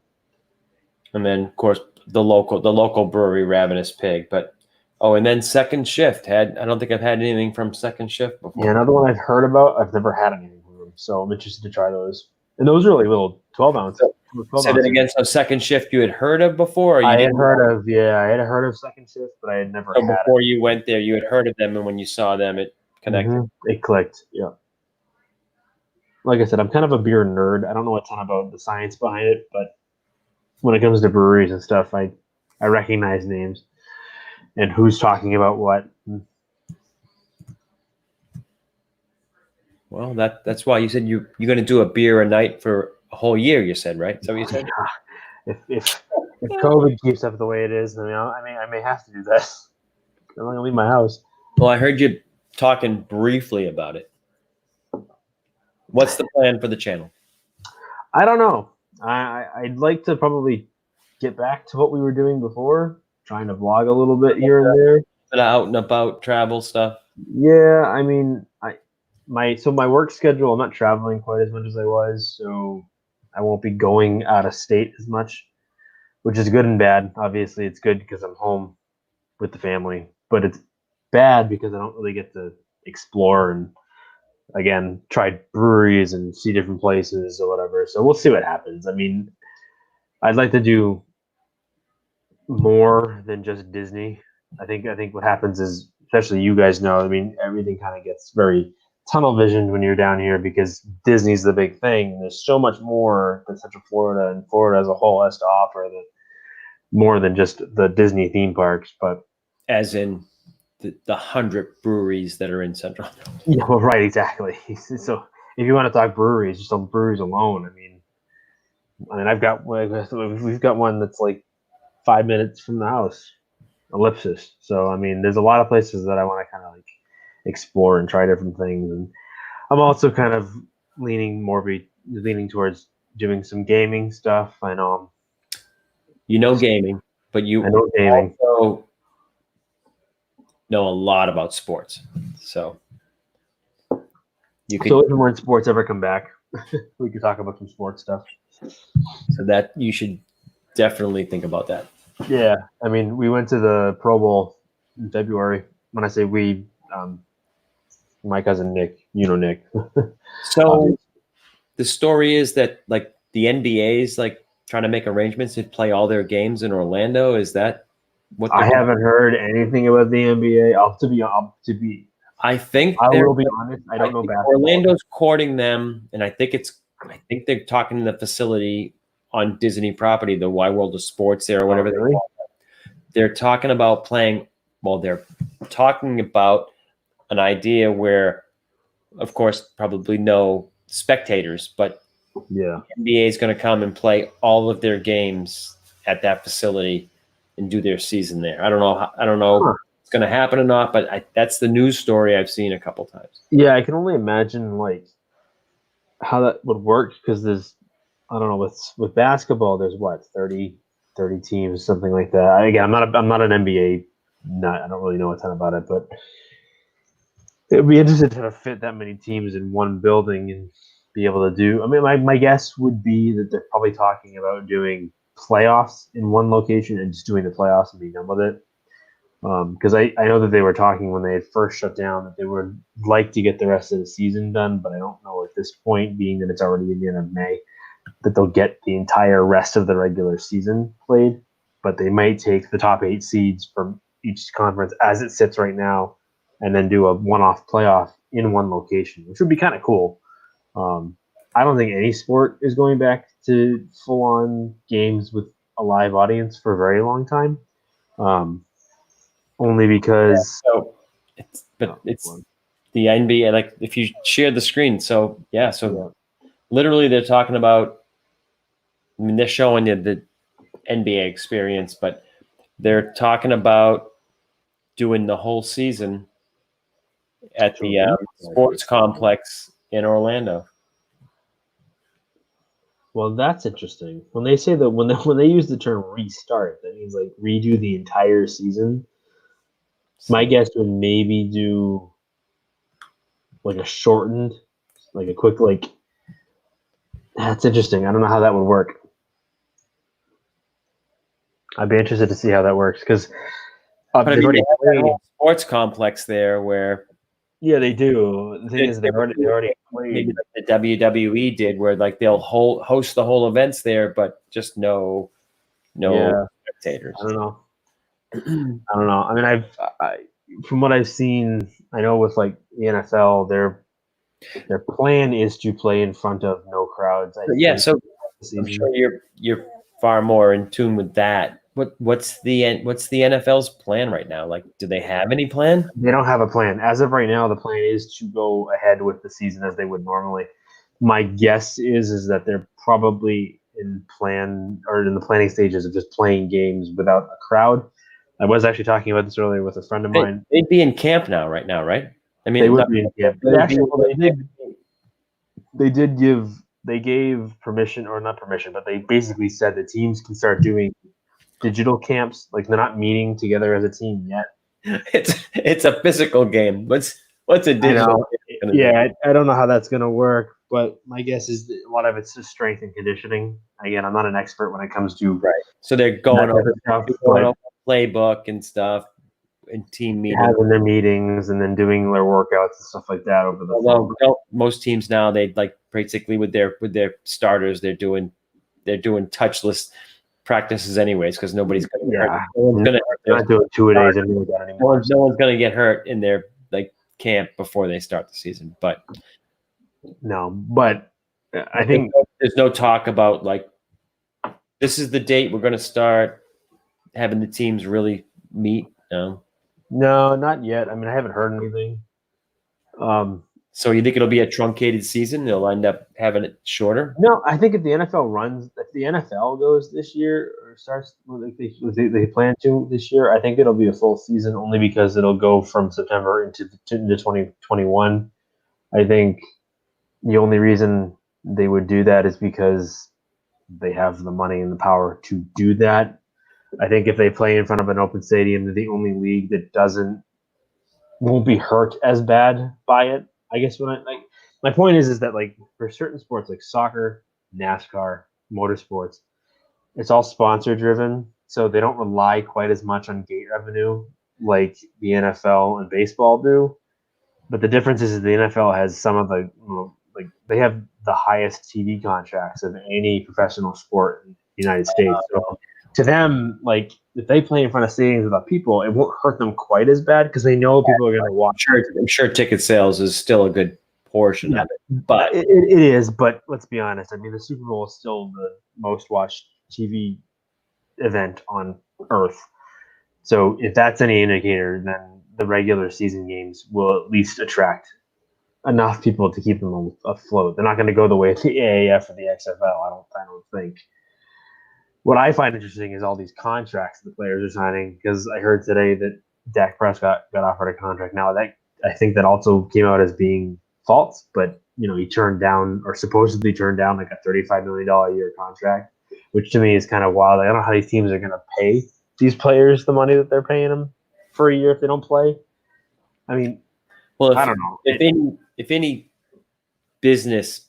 S2: And then of course the local brewery, Ravenous Pig. But and then Second Shift I don't think I've had anything from Second Shift before.
S1: Yeah, another one I've heard about. I've never had anything from them, so I'm interested to try those. And those are really little 12-ounce.
S2: Say that again. So Second Shift you had heard of before? Or
S1: I had heard of Second Shift, but I had never had
S2: before you went there, you had heard of them, and when you saw them, it connected.
S1: Mm-hmm. It clicked, yeah. Like I said, I'm kind of a beer nerd. I don't know a ton about the science behind it, but when it comes to breweries and stuff, I recognize names and who's talking about what.
S2: Well, that's why you said you're going to do a beer a night for a whole year. You said, right? So you said,
S1: if COVID keeps up the way it is, then I may have to do that. I'm not going to leave my house.
S2: Well, I heard you talking briefly about it. What's the plan for the channel?
S1: I don't know. I'd like to probably get back to what we were doing before, trying to vlog a little bit here and there.
S2: Out and about travel stuff.
S1: Yeah, I mean, my work schedule, I'm not traveling quite as much as I was, so I won't be going out of state as much, which is good and bad. Obviously, it's good because I'm home with the family, but it's bad because I don't really get to explore and again try breweries and see different places or whatever. So we'll see what happens. I mean, I'd like to do more than just Disney. I think what happens is, especially you guys know, I mean, everything kind of gets very tunnel visioned when you're down here because Disney's the big thing. There's so much more that Central Florida and Florida as a whole has to offer, that more than just the Disney theme parks. But
S2: as in the 100 breweries that are in Central.
S1: Yeah, well, right, exactly. So if you want to talk breweries, just on breweries alone, I mean, we've got one that's like 5 minutes from the house, Ellipsis. So I mean, there's a lot of places that I want to kind of like explore and try different things, and I'm also kind of leaning towards doing some gaming stuff. I know,
S2: Gaming, but you
S1: I know gaming.
S2: also know a lot about sports, so you could.
S1: So if when sports ever come back, we could talk about some sports stuff.
S2: So that you should definitely think about that.
S1: Yeah, I mean, we went to the Pro Bowl in February. When I say we, my cousin Nick, Nick.
S2: So the story is that like the NBA is like trying to make arrangements to play all their games in Orlando. Is that what?
S1: I haven't heard anything about the NBA.
S2: I think
S1: I will be honest. I don't know basketball.
S2: Orlando's courting them, and I think they're talking to the facility on Disney property, the Wide World of Sports there or whatever they call it. They're talking about playing. Well, they're talking about an idea where, of course, probably no spectators, but
S1: yeah,
S2: the NBA is going to come and play all of their games at that facility and do their season there. I don't know.
S1: Huh.
S2: It's going to happen or not, but that's the news story I've seen a couple times.
S1: Yeah, I can only imagine like how that would work because there's, I don't know, with basketball, there's what 30 teams, something like that. Again, I'm not an NBA nut. I don't really know a ton about it, but it'd be interesting to fit that many teams in one building and be able to do. I mean, my guess would be that they're probably talking about doing playoffs in one location and just doing the playoffs and being done with it. Because I know that they were talking when they had first shut down that they would like to get the rest of the season done, but I don't know at this point, being that it's already in the end of May, that they'll get the entire rest of the regular season played. But they might take the top 8 seeds from each conference as it sits right now and then do a one-off playoff in one location, which would be kind of cool. I don't think any sport is going back to full-on games with a live audience for a very long time. Only because
S2: it's the NBA. Like if you share the screen, literally they're talking about. I mean, they're showing you the NBA experience, but they're talking about doing the whole season at the sports complex in Orlando.
S1: Well, that's interesting. When they say that when they use the term restart, that means like redo the entire season. My guess would maybe do like a shortened, like a quick, like. That's interesting. I don't know how that would work. I'd be interested to see how that works because
S2: they have a sports complex there where.
S1: Yeah, they do. The thing is, they already played.
S2: Maybe like the WWE did, where like they'll host the whole events there, but just no spectators.
S1: I don't know. I mean, from what I've seen, I know with like the NFL, their plan is to play in front of no crowds.
S2: So I'm sure you're far more in tune with that. What's the NFL's plan right now? Like, do they have any plan?
S1: They don't have a plan. As of right now, the plan is to go ahead with the season as they would normally. My guess is that they're probably in the planning stages of just playing games without a crowd. I was actually talking about this earlier with a friend of mine.
S2: They'd be in camp right now, right? I mean,
S1: they would be in camp. they gave permission, or not permission, but they basically said that teams can start doing digital camps. Like, they're not meeting together as a team yet.
S2: It's a physical game. What's a digital game?
S1: Yeah, I don't know how that's going to work, but my guess is that a lot of it's just strength and conditioning. Again, I'm not an expert when it comes to
S2: So they're going over
S1: stuff,
S2: playbook and stuff, and team meetings,
S1: having their meetings, and then doing their workouts and stuff like that over the phone.
S2: Most teams now, they like basically with their starters, they're doing touchless practices anyways, because nobody's going to get hurt. No one's going to
S1: not doing 2-a-days anymore.
S2: No one's going to get hurt in their like camp before they start the season. But
S1: I think
S2: there's no talk about like, this is the date we're going to start having the teams really meet. No,
S1: not yet. I mean, I haven't heard anything.
S2: So you think it'll be a truncated season? They'll end up having it shorter?
S1: No, I think if the NFL goes this year or starts, like they plan to this year, I think it'll be a full season, only because it'll go from September into 2021. I think the only reason they would do that is because they have the money and the power to do that. I think if they play in front of an open stadium, they're the only league that won't be hurt as bad by it. I guess my point is that, like, for certain sports like soccer, NASCAR, motorsports, it's all sponsor driven, so they don't rely quite as much on gate revenue like the NFL and baseball do. But the difference is the NFL has some of the they have the highest TV contracts of any professional sport in the United States. So to them, like, if they play in front of stadiums without people, it won't hurt them quite as bad because they know people are going to watch.
S2: I'm sure ticket sales is still a good portion of it, but
S1: it is. But let's be honest. I mean, the Super Bowl is still the most watched TV event on Earth. So if that's any indicator, then the regular season games will at least attract enough people to keep them afloat. They're not going to go the way of the AAF or the XFL. I don't think. What I find interesting is all these contracts the players are signing, because I heard today that Dak Prescott got offered a contract. Now, that I think that also came out as being false, but he turned down, or supposedly turned down, like a $35 million a year contract, which to me is kind of wild. I don't know how these teams are going to pay these players the money that they're paying them for a year if they don't play. I mean, I don't know.
S2: If any business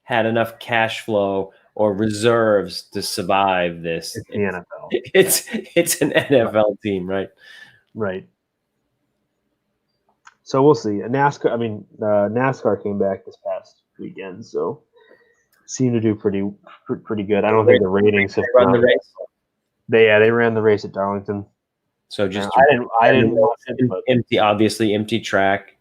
S2: had enough cash flow or reserves to survive this,
S1: it's the NFL.
S2: It's an NFL team, right?
S1: Right. So we'll see. NASCAR came back this past weekend, so seemed to do pretty good. I don't think the ratings have
S2: run the race.
S1: They ran the race at Darlington.
S2: So just
S1: I didn't watch it, but
S2: empty track.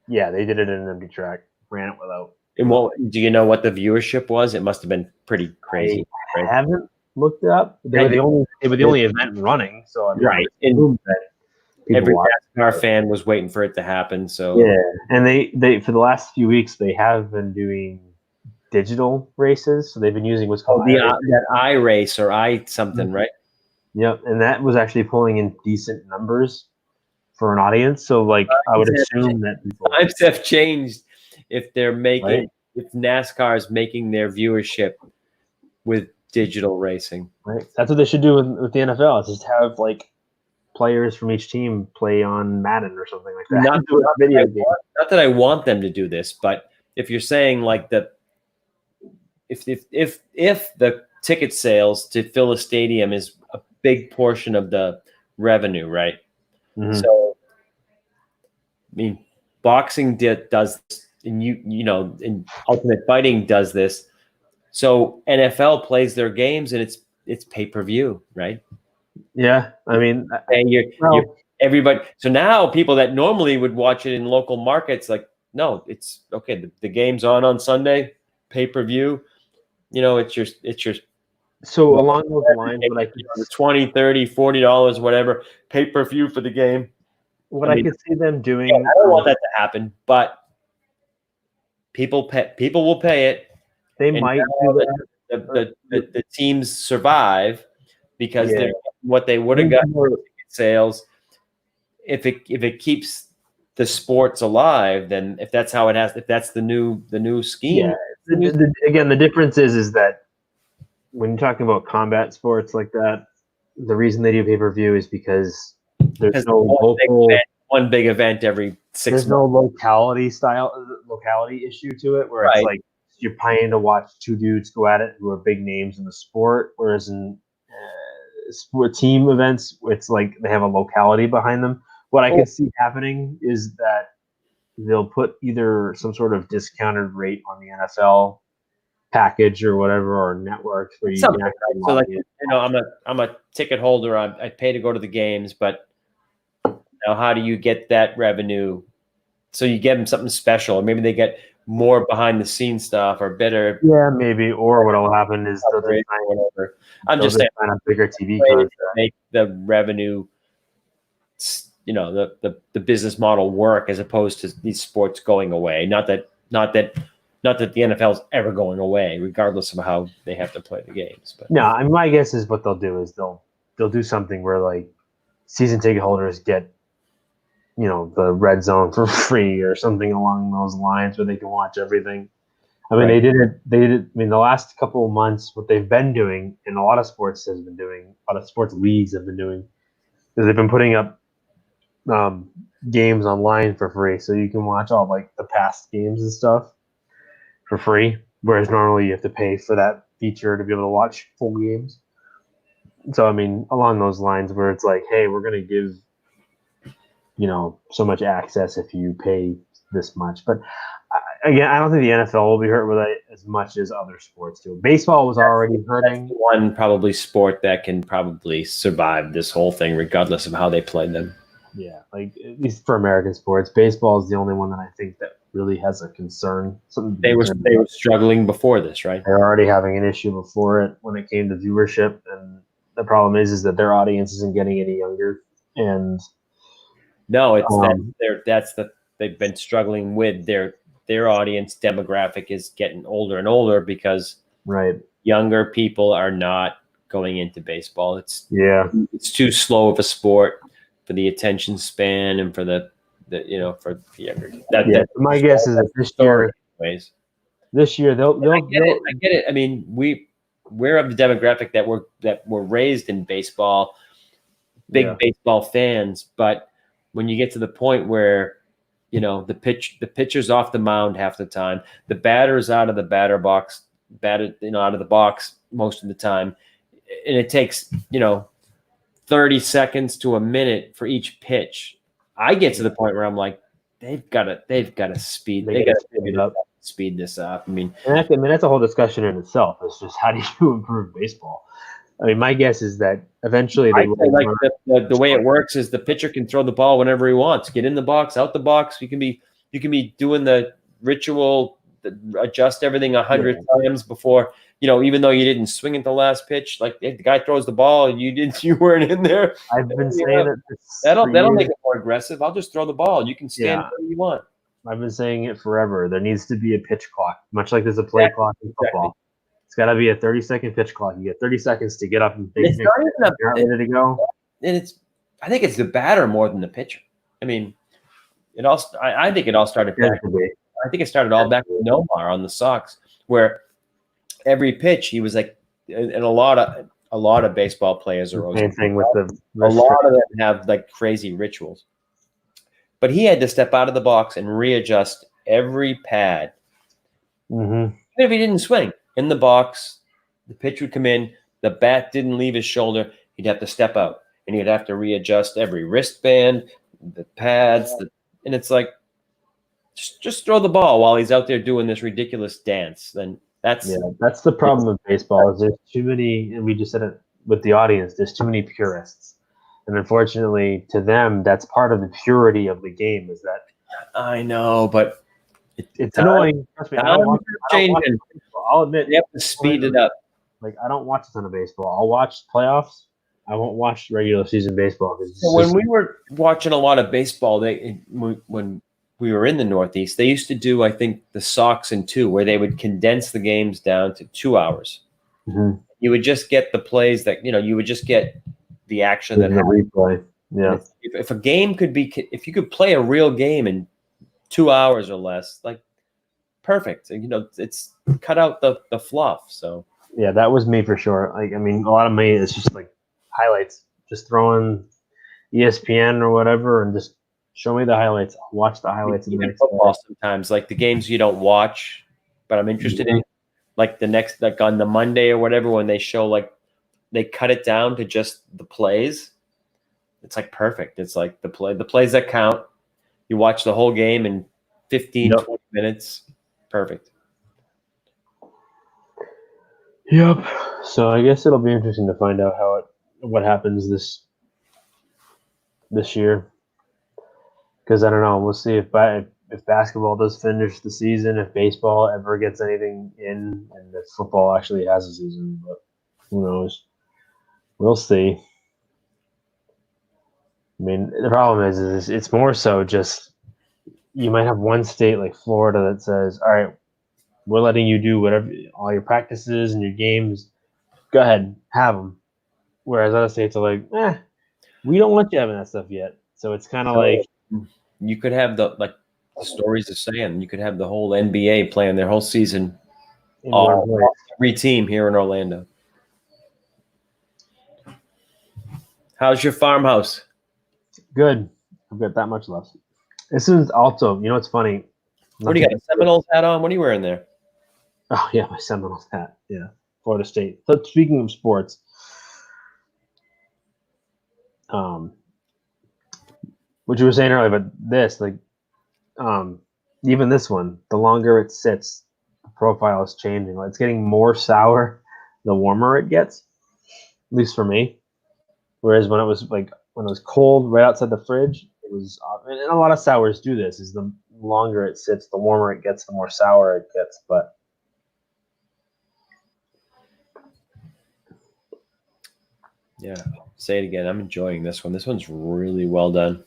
S1: Yeah, they did it in an empty track. Ran it without.
S2: And do you know what the viewership was? It must have been pretty crazy.
S1: I haven't looked it up. They were the only event running, so I mean,
S2: right. Every NASCAR fan was waiting for it to happen. So
S1: yeah, and they for the last few weeks they have been doing digital races. So they've been using what's called
S2: that iRace or something,
S1: mm-hmm.
S2: right?
S1: Yep, and that was actually pulling in decent numbers for an audience. So, like, I would assume that
S2: times have changed if they're making if NASCAR is making their viewership with digital racing.
S1: Right, that's what they should do with the NFL. Is just have like players from each team play on Madden or something like that.
S2: Not that I want them to do this, but if you're saying like if the ticket sales to fill a stadium is a big portion of the revenue, right?
S1: Mm-hmm.
S2: So, I mean, boxing does this, and and Ultimate Fighting does this. So NFL plays their games, and it's pay-per-view, right?
S1: Yeah, I mean,
S2: and you're everybody. So now people that normally would watch it in local markets, like, no, it's okay. The game's on Sunday, pay-per-view. It's your.
S1: So along those lines,
S2: the $20, $30, $40, whatever, pay-per-view for the game.
S1: I could see them doing.
S2: Yeah, I don't want that to happen, but people will pay it.
S1: They might do that.
S2: The teams survive because they're what they would have got for ticket sales. If it keeps the sport's alive, then if that's how it has, if that's the new scheme.
S1: Yeah. Again, the difference is that when you're talking about combat sports like that, the reason they do pay-per-view is because there's no
S2: one big event every 6 months.
S1: There's no locality issue to it, where it's like you're paying to watch two dudes go at it who are big names in the sport, whereas in sport team events, it's like they have a locality behind them. What I could see happening is that they'll put either some sort of discounted rate on the NFL package or whatever, or network where you can actually
S2: so like, you know, I'm a ticket holder. I pay to go to the games, but now how do you get that revenue? So you give them something special, or maybe they get more behind the scenes stuff or better.
S1: Yeah, maybe. Or what will happen is they'll just
S2: whatever. I'm just saying
S1: a bigger TV contract.
S2: Make the revenue, you know, the business model work, as opposed to these sports going away. Not that the NFL is ever going away, regardless of how they have to play the games. But
S1: no, I mean, my guess is what they'll do is they'll do something where like season ticket holders get, you know, the red zone for free or something along those lines, where they can watch everything. I mean, they did it. I mean, the last couple of months, what they've been doing, and a lot of sports has been doing, a lot of sports leagues have been doing, is they've been putting up games online for free, so you can watch all like the past games and stuff for free. Whereas normally you have to pay for that feature to be able to watch full games. So I mean, along those lines, where it's like, hey, we're going to give, you know, so much access if you pay this much. But again, I don't think the NFL will be hurt with it as much as other sports do. Baseball was already hurting.
S2: That's the one probably sport that can probably survive this whole thing, regardless of how they play them.
S1: Yeah, like at least for American sports, baseball is the only one that I think that really has a concern.
S2: They were struggling before this, right?
S1: They're already having an issue before it when it came to viewership, and the problem is that their audience isn't getting any younger. And
S2: no, it's they've been struggling with their audience demographic is getting older and older, because younger people are not going into baseball. It's too slow of a sport for the attention span and for the you know, for the younger.
S1: My guess is that this year they'll
S2: I get it. I mean, we're of the demographic that were raised in baseball, big baseball fans, but when you get to the point where, you know, the pitcher's off the mound half the time, the batter's out of the box most of the time, and it takes, you know, 30 seconds to a minute for each pitch. I get to the point where I'm like, they've got to speed this up. I mean,
S1: that's a whole discussion in itself. It's just, how do you improve baseball? I mean, my guess is that eventually
S2: the way it works is the pitcher can throw the ball whenever he wants. Get in the box, out the box. You can be doing the ritual, adjust everything 100 times before, you know, even though you didn't swing at the last pitch. Like, if the guy throws the ball and you weren't in there.
S1: I've been saying
S2: that'll make it more aggressive. I'll just throw the ball. You can stand where you want.
S1: I've been saying it forever. There needs to be a pitch clock, much like there's a play clock in football. Exactly. It's got to be a 30-second pitch clock. You get 30 seconds to get up and think you're ready to go.
S2: And I think it's the batter more than the pitcher. I mean, I think it all started back. I think it started all back with Nomar on the Sox, where every pitch he was like, and a lot of baseball players are
S1: same thing with
S2: a lot of them have like crazy rituals. But he had to step out of the box and readjust every pad.
S1: Mm-hmm.
S2: Even if he didn't swing in the box, the pitch would come in, the bat didn't leave his shoulder, he'd have to step out, and he'd have to readjust every wristband, the pads, and it's like, just throw the ball while he's out there doing this ridiculous dance. Then that's
S1: the problem with baseball, is there's too many, and we just said it with the audience, there's too many purists. And unfortunately, to them, that's part of the purity of the game. Is that
S2: I know, but
S1: it's annoying. Trust me, I'll admit,
S2: you have to speed it up.
S1: Like, I don't watch a ton of baseball. I'll watch playoffs. I won't watch regular season baseball.
S2: When we were watching a lot of baseball, when we were in the Northeast, they used to do, I think, the Sox in 2, where they would condense the games down to 2 hours.
S1: Mm-hmm.
S2: You would just get the plays that, you know, you would just get the action that
S1: replay. Yeah.
S2: If a game could be, if you could play a real game in 2 hours or less, like perfect. You know, it's cut out the fluff. So
S1: yeah, that was me for sure. Like, I mean, a lot of me is just like highlights, just throwing ESPN or whatever, and just show me the highlights. I'll watch the highlights.
S2: Even football sometimes, like the games you don't watch, but I'm interested in, like the next, like on the Monday or whatever, when they show like they cut it down to just the plays. It's like perfect. It's like the plays that count. You watch the whole game in 15, 20 minutes. Perfect.
S1: Yep. So I guess it'll be interesting to find out what happens this year. Because I don't know. We'll see if basketball does finish the season, if baseball ever gets anything in, and if football actually has a season. But who knows? We'll see. I mean, the problem is it's more so just you might have one state like Florida that says, all right, we're letting you do whatever, all your practices and your games. Go ahead, have them. Whereas other states are like, we don't want you having that stuff yet. So it's kind of like
S2: you could have the stories are saying you could have the whole NBA playing their whole season, every team here in Orlando. How's your farmhouse?
S1: Good. I've got that much left. This is also, you know, it's funny.
S2: What do you got? A Seminoles hat on? What are you wearing there?
S1: Oh yeah, my Seminoles hat. Yeah, Florida State. So speaking of sports, what you were saying earlier, but this, like, even this one, the longer it sits, the profile is changing. Like, it's getting more sour the warmer it gets, at least for me. Whereas when it was cold right outside the fridge, it was, and a lot of sours do this, is the longer it sits, the warmer it gets, the more sour it gets. But
S2: yeah, say it again. I'm enjoying this one. This one's really well done.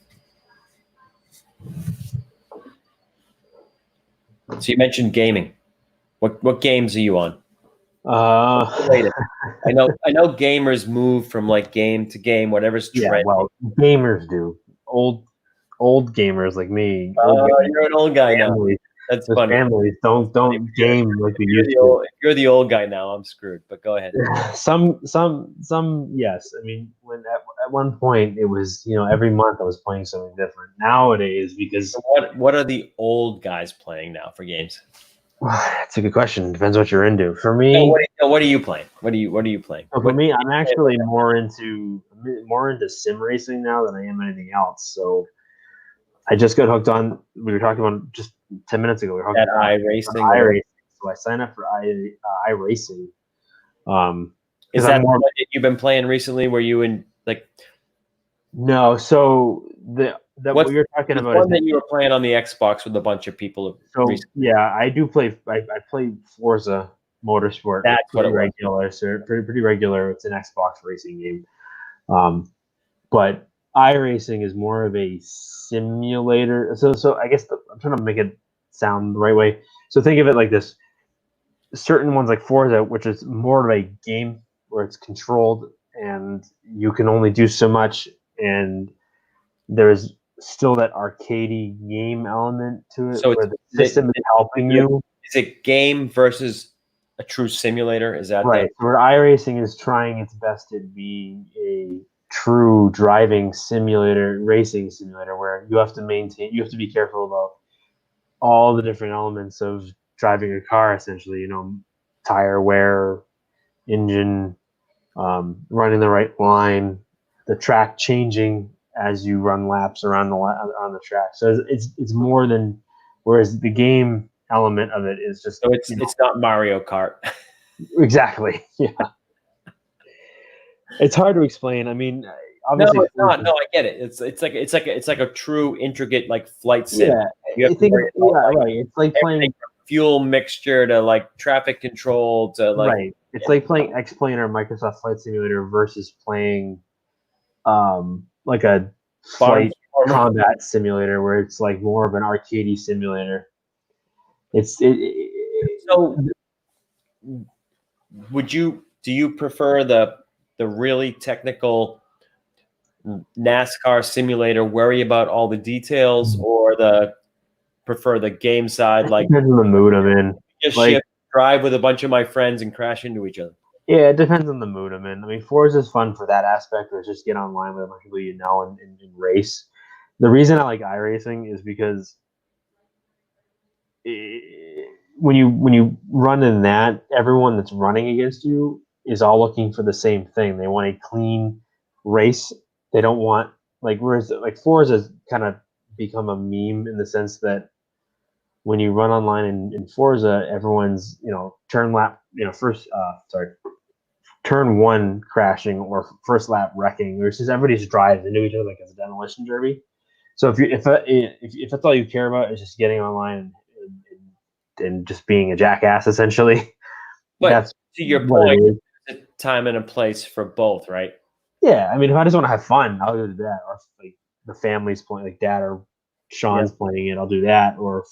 S2: So you mentioned gaming. What games are you on? I know gamers move from like game to game, whatever's trending.
S1: Yeah, well, gamers do. Old gamers like me.
S2: You're an old guy now. That's funny.
S1: Families don't game like we used to.
S2: If you're the old guy now, I'm screwed. But go ahead.
S1: Some yes. I mean, when at one point it was, you know, every month I was playing something different. Nowadays, because
S2: so what are the old guys playing now for games?
S1: That's a good question. Depends what you're into. For me,
S2: what are you playing? What are you playing?
S1: So for me, I'm actually more into sim racing now than I am anything else. So I just got hooked on. We were talking about just 10 minutes ago. We were
S2: talking about iRacing.
S1: So I signed up for iRacing.
S2: Is that what you've been playing recently? Were you in like?
S1: No. So what you're talking about
S2: is that you were playing on the Xbox with a bunch of people.
S1: So yeah, I do play. I play Forza Motorsport.
S2: That's what it was.
S1: Regular, so pretty regular. It's an Xbox racing game. But iRacing is more of a simulator. So I guess I'm trying to make it sound the right way. So think of it like this: certain ones like Forza, which is more of a game where it's controlled and you can only do so much, and there's still that arcadey game element to it, so where the system is helping you.
S2: Is it game versus a true simulator? Is that
S1: right? So where iRacing is trying its best at being a true driving simulator, racing simulator, where you have to be careful about all the different elements of driving a car, essentially, you know, tire wear, engine, running the right line, the track changing as you run laps around on the track. So it's more than, whereas the game element of it is just,
S2: so it's not Mario Kart.
S1: Exactly. Yeah. It's hard to explain. I mean, obviously,
S2: no, it's not. No, I get it. It's like a true intricate like flight sim.
S1: Yeah, right. It's like playing
S2: fuel mixture to like traffic control to like.
S1: Right. It's like playing X-Plane or Microsoft Flight Simulator versus playing like a flight combat simulator where it's like more of an arcadey simulator.
S2: So do you prefer the really technical NASCAR simulator, worry about all the details, or prefer the game side? Like,
S1: depends on the mood I'm in.
S2: just
S1: Like,
S2: drive with a bunch of my friends and crash into each other.
S1: yeah, it depends on the mood I'm in. I mean, Forza is fun for that aspect, where it's just get online with a bunch of people you know and race. The reason I like iRacing is because when you run in that, everyone that's running against you is all looking for the same thing. They want a clean race. They don't want whereas Forza's kind of become a meme in the sense that when you run online in Forza, everyone's turn one crashing or first lap wrecking. There's just everybody's driving into each other like it's a demolition derby. So if that's all you care about is just getting online and just being a jackass, essentially,
S2: But
S1: that's
S2: to your
S1: what
S2: point,
S1: it is.
S2: there's a time and a place for both, right?
S1: Yeah, I mean, if I just want to have fun, I'll do that. Or if, the family's playing, like Dad or Sean's playing it, I'll do that. Or if,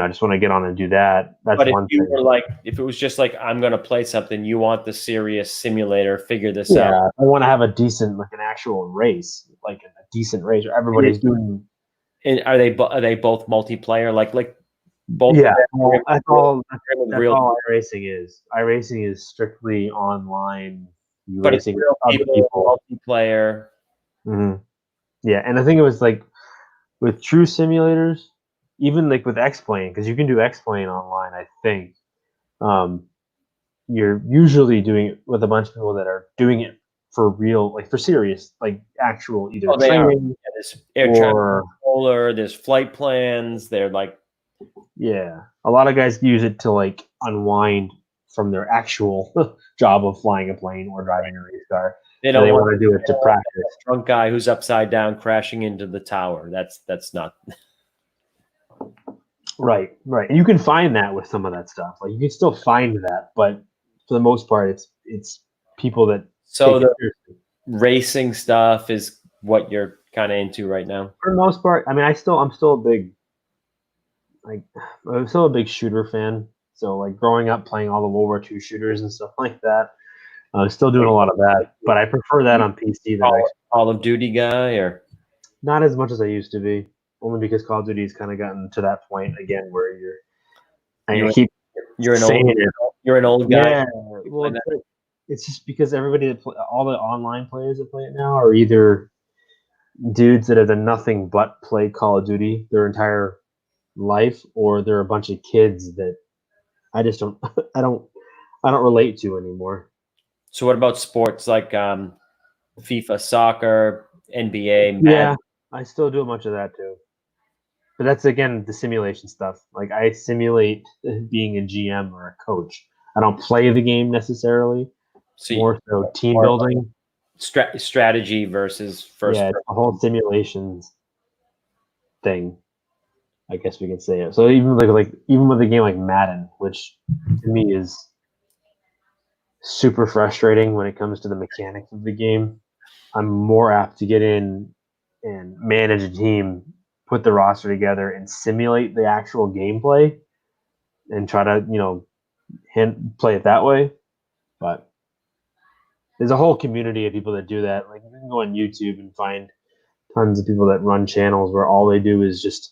S1: I just want to get on and do that. That's
S2: But if
S1: one
S2: you
S1: thing.
S2: were if it was just I'm going to play something, you want the serious simulator, figure this out.
S1: Yeah, I want to have a decent, an actual race, like a decent race where everybody's doing.
S2: And are they both multiplayer? Like both?
S1: Yeah, that's all
S2: real
S1: iRacing is. iRacing is strictly online. You
S2: but
S1: racing
S2: it's real
S1: with other people.
S2: Multiplayer.
S1: Mm-hmm. Yeah, and I think it was with true simulators, even with X-Plane, because you can do X-Plane online. I think you're usually doing it with a bunch of people that are doing it for real, for serious, actual either training.
S2: Yeah, there's air traffic controller. There's flight plans. They're
S1: yeah, a lot of guys use it to unwind from their actual job of flying a plane or driving a race car. They don't want to do it to practice.
S2: Drunk guy who's upside down crashing into the tower. That's not
S1: right. And you can find that with some of that stuff. You can still find that, but for the most part, it's people that.
S2: So the racing stuff is what you're kind of into right now.
S1: For the most part, I mean, I'm still a big. I'm still a big shooter fan. So growing up playing all the World War II shooters and stuff like that, I'm still doing a lot of that. But I prefer that on PC than
S2: Call of Duty guy, or
S1: not as much as I used to be. Only because Call of Duty's kind of gotten to that point again where you're
S2: an old guy.
S1: Yeah, well, it's just because everybody all the online players that play it now are either dudes that have done nothing but play Call of Duty their entire life, or they're a bunch of kids that I just don't I don't relate to anymore.
S2: So what about sports like FIFA, soccer, NBA, Madden?
S1: Yeah, I still do a bunch of that too. But that's again the simulation stuff. I simulate being a GM or a coach. I don't play the game necessarily. More so team building.
S2: Strategy versus first.
S1: Yeah, it's a whole simulations thing. I guess we can say it. So even even with a game like Madden, which to me is super frustrating when it comes to the mechanics of the game, I'm more apt to get in and manage a team, put the roster together, and simulate the actual gameplay, and try to play it that way. But there's a whole community of people that do that. You can go on YouTube and find tons of people that run channels where all they do is just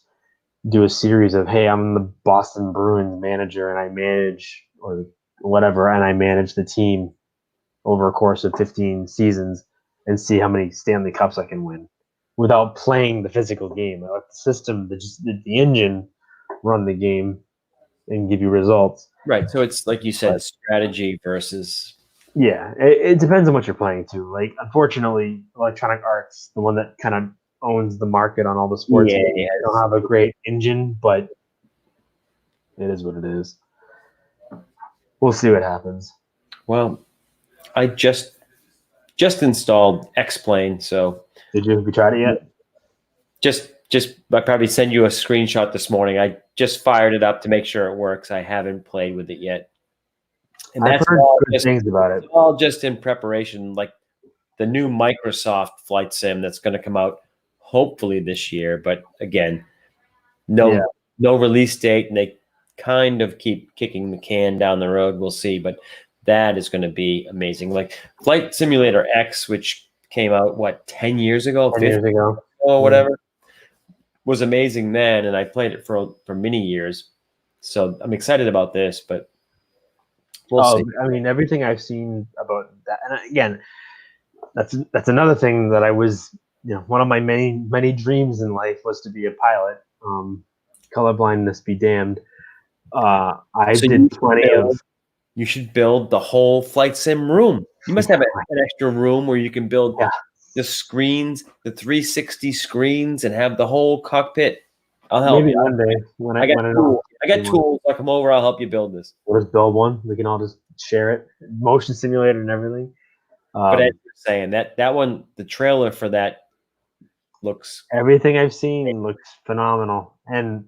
S1: do a series of, hey, I'm the Boston Bruins manager and I manage or whatever, and I manage the team over a course of 15 seasons and see how many Stanley Cups I can win without playing the physical game. I let the system, the engine, run the game and give you results.
S2: Right. So it's like you said, strategy versus.
S1: Yeah, it depends on what you're playing too. Unfortunately, Electronic Arts, the one that kind of owns the market on all the sports games, they don't have a great engine, but it is what it is. We'll see what happens.
S2: Well, I just installed X-Plane, so.
S1: Did you? Have you tried it yet?
S2: Just I probably send you a screenshot this morning. I just fired it up to make sure it works. I haven't played with it yet. And
S1: I've heard good things about it.
S2: It's all just in preparation, like the new Microsoft flight sim that's going to come out hopefully this year. But again, no release date, and they kind of keep kicking the can down the road. We'll see, but that is going to be amazing. Like Flight Simulator X, which came out, what, 10 years ago,
S1: 10 years ago,
S2: or whatever, was amazing then, and I played it for many years. So I'm excited about this, but we'll see.
S1: I mean, everything I've seen about that, and again, that's another thing that I was, one of my many dreams in life was to be a pilot. Colorblindness be damned. I did plenty of.
S2: You should build the whole flight sim room. You must have an extra room where you can build the screens, the 360 screens, and have the whole cockpit. I'll help.
S1: Maybe one day when I
S2: got tools. I'll come over. I'll help you build this.
S1: We'll just build one. We can all just share it. Motion simulator and everything.
S2: But as you're saying, that one, the trailer for that looks.
S1: Everything I've seen looks phenomenal, and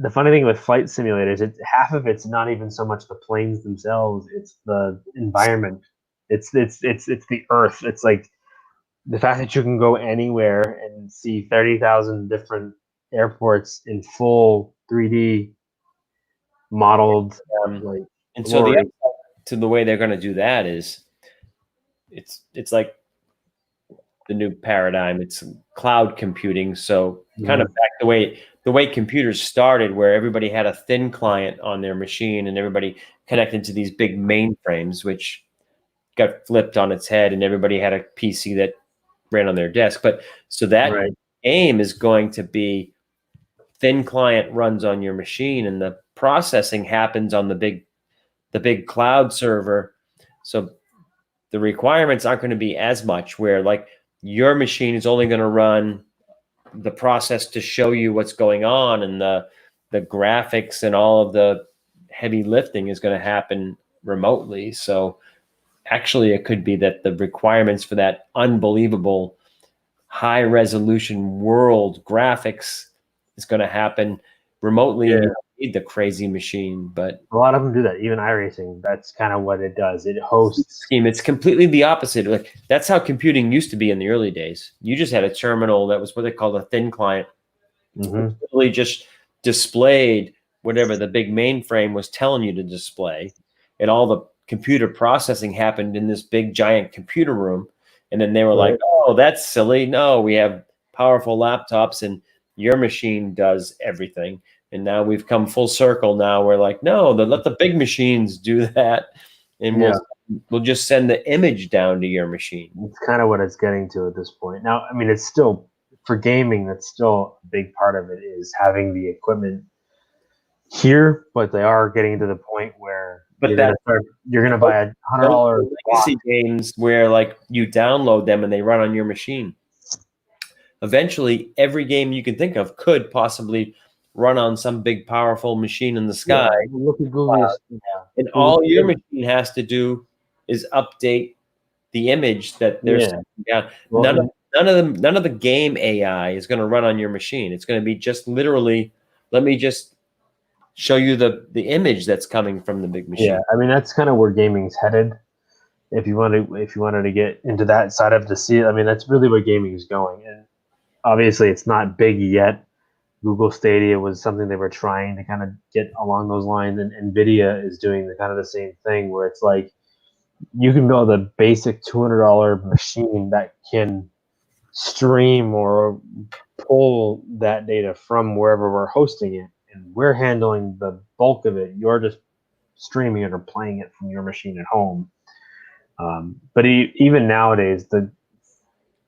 S1: the funny thing with flight simulators, half of it's not even so much the planes themselves; it's the environment. It's the Earth. It's like the fact that you can go anywhere and see 30,000 different airports in full 3D modeled.
S2: And so the way they're going to do that is, it's like the new paradigm. It's cloud computing. So kind of back the way computers started, where everybody had a thin client on their machine and everybody connected to these big mainframes, which got flipped on its head, and everybody had a PC that ran on their desk. But so that aim is going to be thin client runs on your machine, and the processing happens on the big cloud server. So the requirements aren't going to be as much, where like your machine is only going to run the process to show you what's going on, and the graphics and all of the heavy lifting is going to happen remotely. So actually it could be that the requirements for that unbelievable high resolution world graphics is going to happen remotely. And you don't need the crazy machine, but
S1: a lot of them do that. Even iRacing, that's kind of what it does. It hosts.
S2: It's completely the opposite. Like, that's how computing used to be in the early days. You just had a terminal that was what they called a thin client. Really just displayed whatever the big mainframe was telling you to display, and all the computer processing happened in this big giant computer room. And then they were like, oh, that's silly. No, we have powerful laptops and your machine does everything. And now we've come full circle. Now we're like, no, let the big machines do that. And we'll just send the image down to your machine.
S1: It's kind of what it's getting to at this point. Now, I mean, it's still, for gaming, that's still a big part of it, is having the equipment here, but they are getting to the point where you're going to buy a $100
S2: legacy games where like you download them and they run on your machine. Eventually, every game you can think of could possibly run on some big, powerful machine in the sky.
S1: Look at Google.
S2: And all your machine has to do is update the image that they're sending down. Well, none of the game AI is going to run on your machine. It's going to be just literally, let me just show you the image that's coming from the big machine.
S1: Yeah, I mean, that's kind of where gaming's headed. If you wanted to get into that side of the sea, I mean, that's really where gaming is going. And obviously, it's not big yet. Google Stadia was something they were trying to kind of get along those lines, and Nvidia is doing the same thing, where it's like you can build a basic $200 machine that can stream or pull that data from wherever we're hosting it, and we're handling the bulk of it. You're just streaming it or playing it from your machine at home. But even nowadays,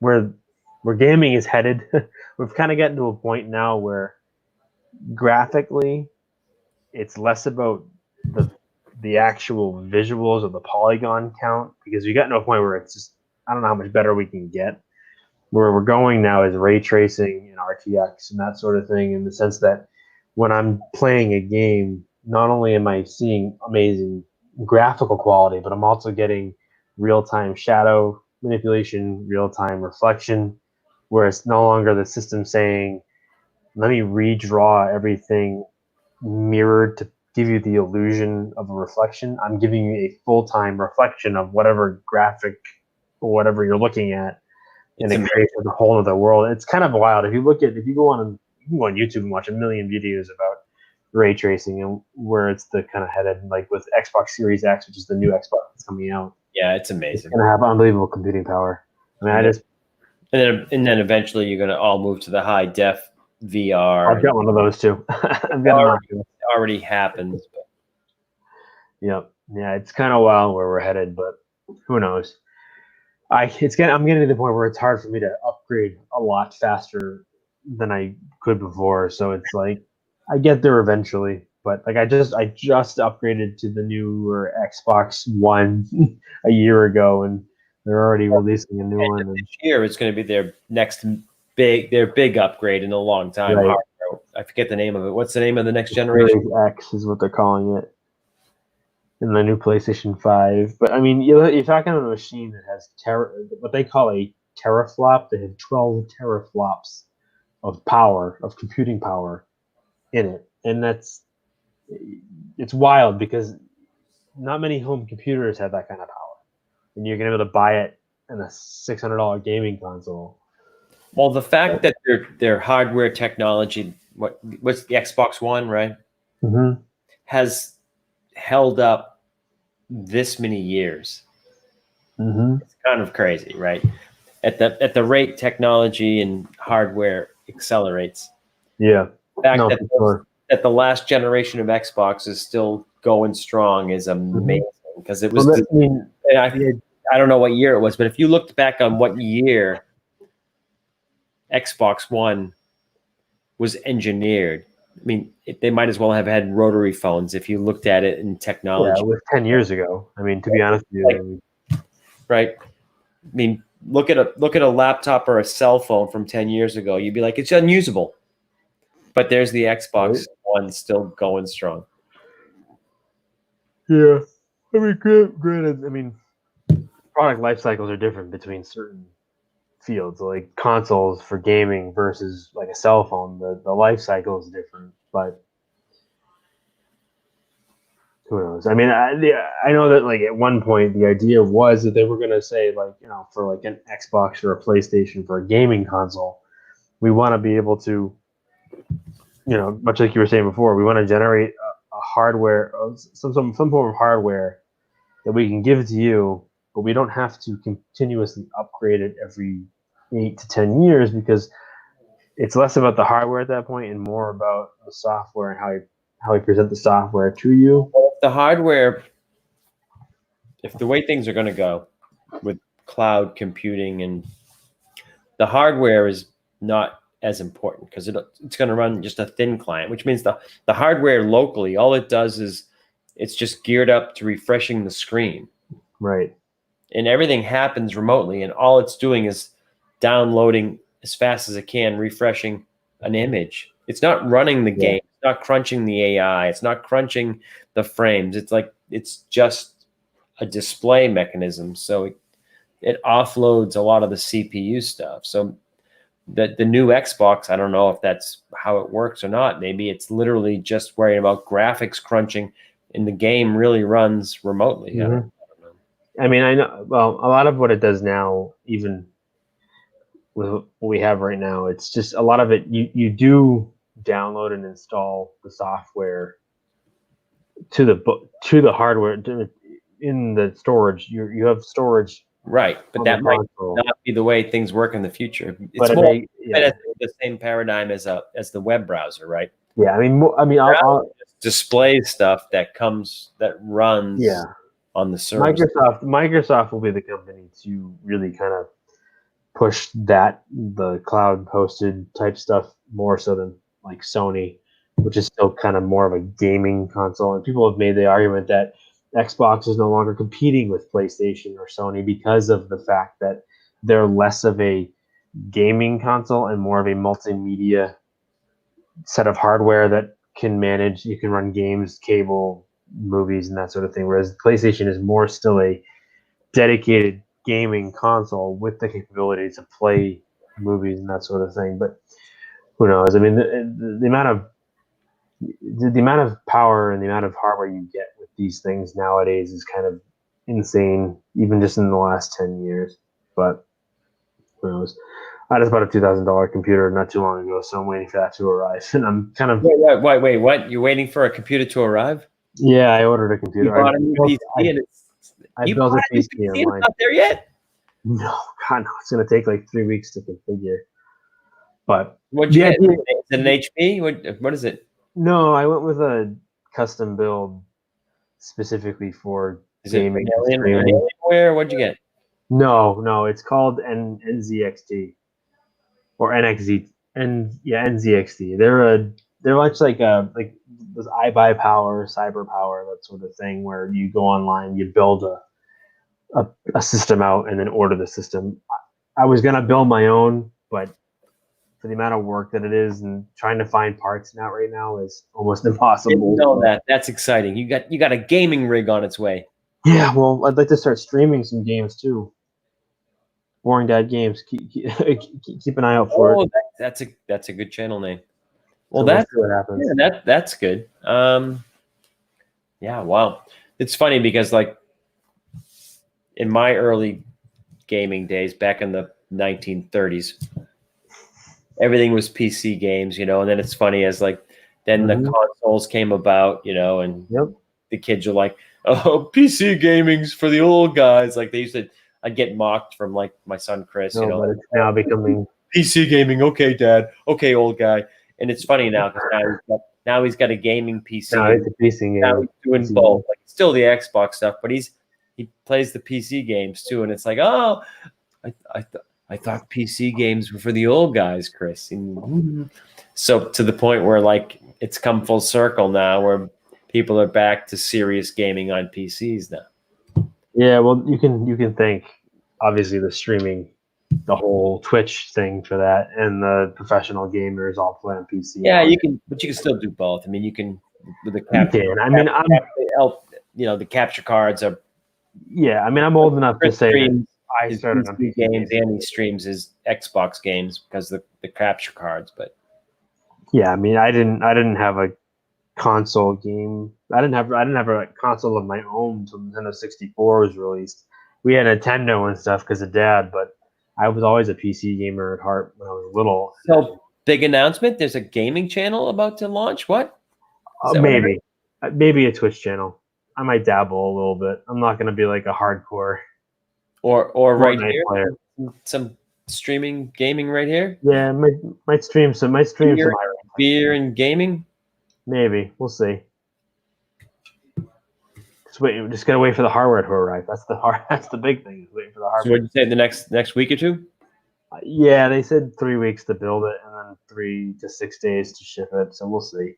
S1: where gaming is headed, we've kind of gotten to a point now where graphically, it's less about the actual visuals or the polygon count, because we got to a point where it's just, I don't know how much better we can get. Where we're going now is ray tracing and RTX and that sort of thing, in the sense that when I'm playing a game, not only am I seeing amazing graphical quality, but I'm also getting real-time shadow manipulation, real-time reflection, where it's no longer the system saying, let me redraw everything mirrored to give you the illusion of a reflection. I'm giving you a full-time reflection of whatever graphic or whatever you're looking at, and it creates a whole other world. It's kind of wild. If you go on YouTube and watch a million videos about ray tracing and where it's the kind of headed, like with Xbox Series X, which is the new Xbox that's coming out.
S2: Yeah, it's
S1: It's
S2: amazing.
S1: going to have unbelievable computing power. I mean,
S2: and then eventually you're going to all move to the high def VR.
S1: I've got one of those too. I've got an Oculus.
S2: Already happens. But.
S1: Yep. Yeah, it's kind of wild where we're headed, but who knows? I'm getting to the point where it's hard for me to upgrade a lot faster than I could before. So it's like I get there eventually, but like I just upgraded to the newer Xbox One a year ago, and they're already releasing a new one. And
S2: this year is going to be their next big upgrade in a long time.
S1: Right.
S2: I forget the name of it. What's the name of the next generation?
S1: Series X is what they're calling it. In the new PlayStation 5. But I mean, you're talking about a machine that has what they call a teraflop. They have 12 teraflops of power, of computing power in it. And it's wild because not many home computers have that kind of power. And you're going to be able to buy it in a $600 gaming console.
S2: Well, the fact that their hardware technology, what's the Xbox One, right?
S1: Mm-hmm.
S2: Has held up this many years.
S1: Mm-hmm.
S2: It's kind of crazy, right? At the rate technology and hardware accelerates.
S1: Yeah.
S2: The fact that the last generation of Xbox is still going strong is amazing because it was. I don't know what year it was, but if you looked back on what year Xbox One was engineered, I mean, they might as well have had rotary phones if you looked at it in technology.
S1: Yeah, it was 10 years ago. I mean, to be honest with you.
S2: Right. I mean, look at a laptop or a cell phone from 10 years ago. You'd be like, it's unusable. But there's the Xbox One still going strong.
S1: Yeah. I mean, granted, I mean, product life cycles are different between certain fields, like consoles for gaming versus like a cell phone. The life cycle is different, but who knows? I mean, I know that like at one point the idea was that they were going to say like, you know, for like an Xbox or a PlayStation for a gaming console, we want to be able to, you know, much like you were saying before, we want to generate a hardware, some form of hardware that we can give to you, but we don't have to continuously upgrade it every 8 to 10 years because it's less about the hardware at that point and more about the software and how we present the software to you.
S2: Well, the hardware, if the way things are going to go with cloud computing, and the hardware is not as important because it's going to run just a thin client, which means the hardware locally, all it does is it's just geared up to refreshing the screen.
S1: Right.
S2: And everything happens remotely, and all it's doing is downloading as fast as it can, refreshing an image. It's not running the game. It's not crunching the AI. It's not crunching the frames. It's just a display mechanism. So it offloads a lot of the CPU stuff. So the new Xbox, I don't know if that's how it works or not. Maybe it's literally just worrying about graphics crunching, and the game really runs remotely.
S1: Mm-hmm.
S2: I don't know.
S1: I mean, I know. Well, a lot of what it does now, even with what we have right now, it's just a lot of it. You do download and install the software to the hardware in the storage. You have storage,
S2: right? But that might not be the way things work in the future. It's more the same paradigm as the web browser, right?
S1: Yeah, I mean, I'll
S2: display stuff that runs.
S1: Yeah.
S2: On the server.
S1: Microsoft will be the company to really kind of push the cloud hosted type stuff more so than like Sony, which is still kind of more of a gaming console. And people have made the argument that Xbox is no longer competing with PlayStation or Sony because of the fact that they're less of a gaming console and more of a multimedia set of hardware that can manage. You can run games, cable, movies, and that sort of thing, whereas PlayStation is more still a dedicated gaming console with the capability to play movies and that sort of thing. But who knows? I mean, the amount of power and the amount of hardware you get with these things nowadays is kind of insane, even just in the last 10 years. But who knows? I just bought a $2,000 computer not too long ago, so I'm waiting for that to arrive. And I'm kind of
S2: wait, what? You're waiting for a computer to arrive?
S1: Yeah, I ordered a computer.
S2: You bought a new PC and
S1: I
S2: You
S1: built a
S2: bought
S1: PC
S2: it's
S1: online.
S2: not there yet.
S1: No, God, no. It's gonna take like 3 weeks to configure. But
S2: What'd you
S1: the
S2: get?
S1: idea-
S2: Is it an HP? What is it?
S1: no, I went with a custom build specifically for
S2: Is it
S1: gaming
S2: an
S1: and streaming.
S2: Alienware? What'd you get?
S1: No, it's called NZXT or NXZ NZXT. They're much like this iBuy Power, Cyber Power, that sort of thing, where you go online, you build a system out, and then order the system. I was gonna build my own, but for the amount of work that it is and trying to find parts now right now is almost impossible.
S2: Know that. That's exciting. You got a gaming rig on its way.
S1: Yeah, well, I'd like to start streaming some games too. Boring Dad Games. Keep an eye out for it.
S2: That's a good channel name. Well,
S1: So we'll see what happens.
S2: Yeah, that's good. Yeah, wow. It's funny because like in my early gaming days back in the 1930s, everything was PC games, and then it's funny as like then the consoles came about, and the kids are like, oh, PC gaming's for the old guys. Like they used to, I'd get mocked from like my son Chris,
S1: but it's now becoming
S2: PC gaming. Okay, Dad. Okay, old guy. And it's funny now because now he's got a gaming PC.
S1: No, it's a PC game.
S2: Now he's doing
S1: PC
S2: both. Like still the Xbox stuff, but he plays the PC games too. And it's like, oh, I thought PC games were for the old guys, Chris. And so to the point where like it's come full circle now, where people are back to serious gaming on PCs now.
S1: Yeah, well, you can thank obviously the streaming, the whole Twitch thing for that, and the professional gamers all play on PC.
S2: Yeah, but you can still do both. I mean, you can with the capture.
S1: I mean,
S2: the capture cards are.
S1: Yeah, I mean, I'm old enough to say that I started on
S2: PC games and he streams his Xbox games because the capture cards. But
S1: yeah, I mean, I didn't have a console game. I didn't have a console of my own until Nintendo 64 was released. We had Nintendo and stuff because of Dad, but I was always a PC gamer at heart when I was little.
S2: So big announcement! There's a gaming channel about to launch. What?
S1: Maybe a Twitch channel. I might dabble a little bit. I'm not going to be like a hardcore
S2: or right here
S1: player.
S2: Some streaming gaming right here.
S1: Yeah, might stream some.
S2: Beer and gaming.
S1: Maybe we'll see. Just gotta wait for the hardware to arrive. That's the big thing. Is waiting for the hardware.
S2: So what did you say the next week or two?
S1: Yeah, they said 3 weeks to build it and then 3 to 6 days to ship it. So we'll see.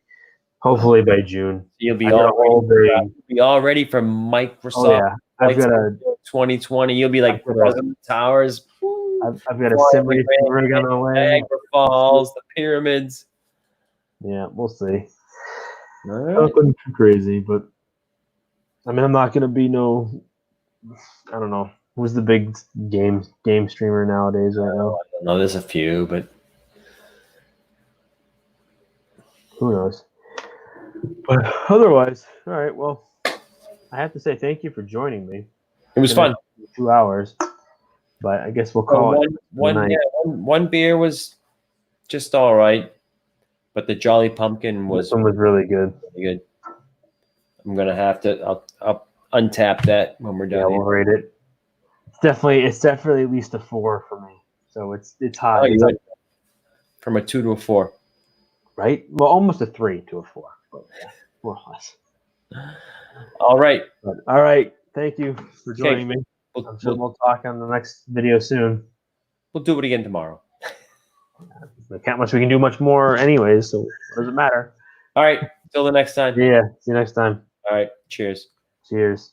S1: Hopefully by June.
S2: You'll be all ready for Microsoft.
S1: Oh, yeah. I've got
S2: 2020. You'll be like President Towers.
S1: I've got a sim racing rig on the way.
S2: Niagara Falls, the pyramids.
S1: Yeah, we'll see.
S2: All right.
S1: Nothing too crazy, but I mean, I'm not gonna be I don't know. Who's the big game streamer nowadays right now?
S2: I don't know. There's a few, but
S1: who knows? But otherwise, all right. Well, I have to say thank you for joining me.
S2: It was fun.
S1: 2 hours, but I guess we'll call it
S2: one beer was just all right, but the Jolly Pumpkin was
S1: really good.
S2: Really good. I'm gonna have to. I'll untap that when we're done.
S1: Yeah, we'll rate it. It's definitely at least a 4 for me. So it's high.
S2: Oh, from a 2 to a 4.
S1: Right? Well, almost a 3 to a 4. But yeah, more or less.
S2: All right.
S1: All right. Thank you for joining me. I'm sure we'll talk on the next video soon.
S2: We'll do it again tomorrow.
S1: There can't much we can do much more anyways, so what does it matter?
S2: All right. Till the next time.
S1: Yeah. See you next time.
S2: All right. Cheers.
S1: Cheers.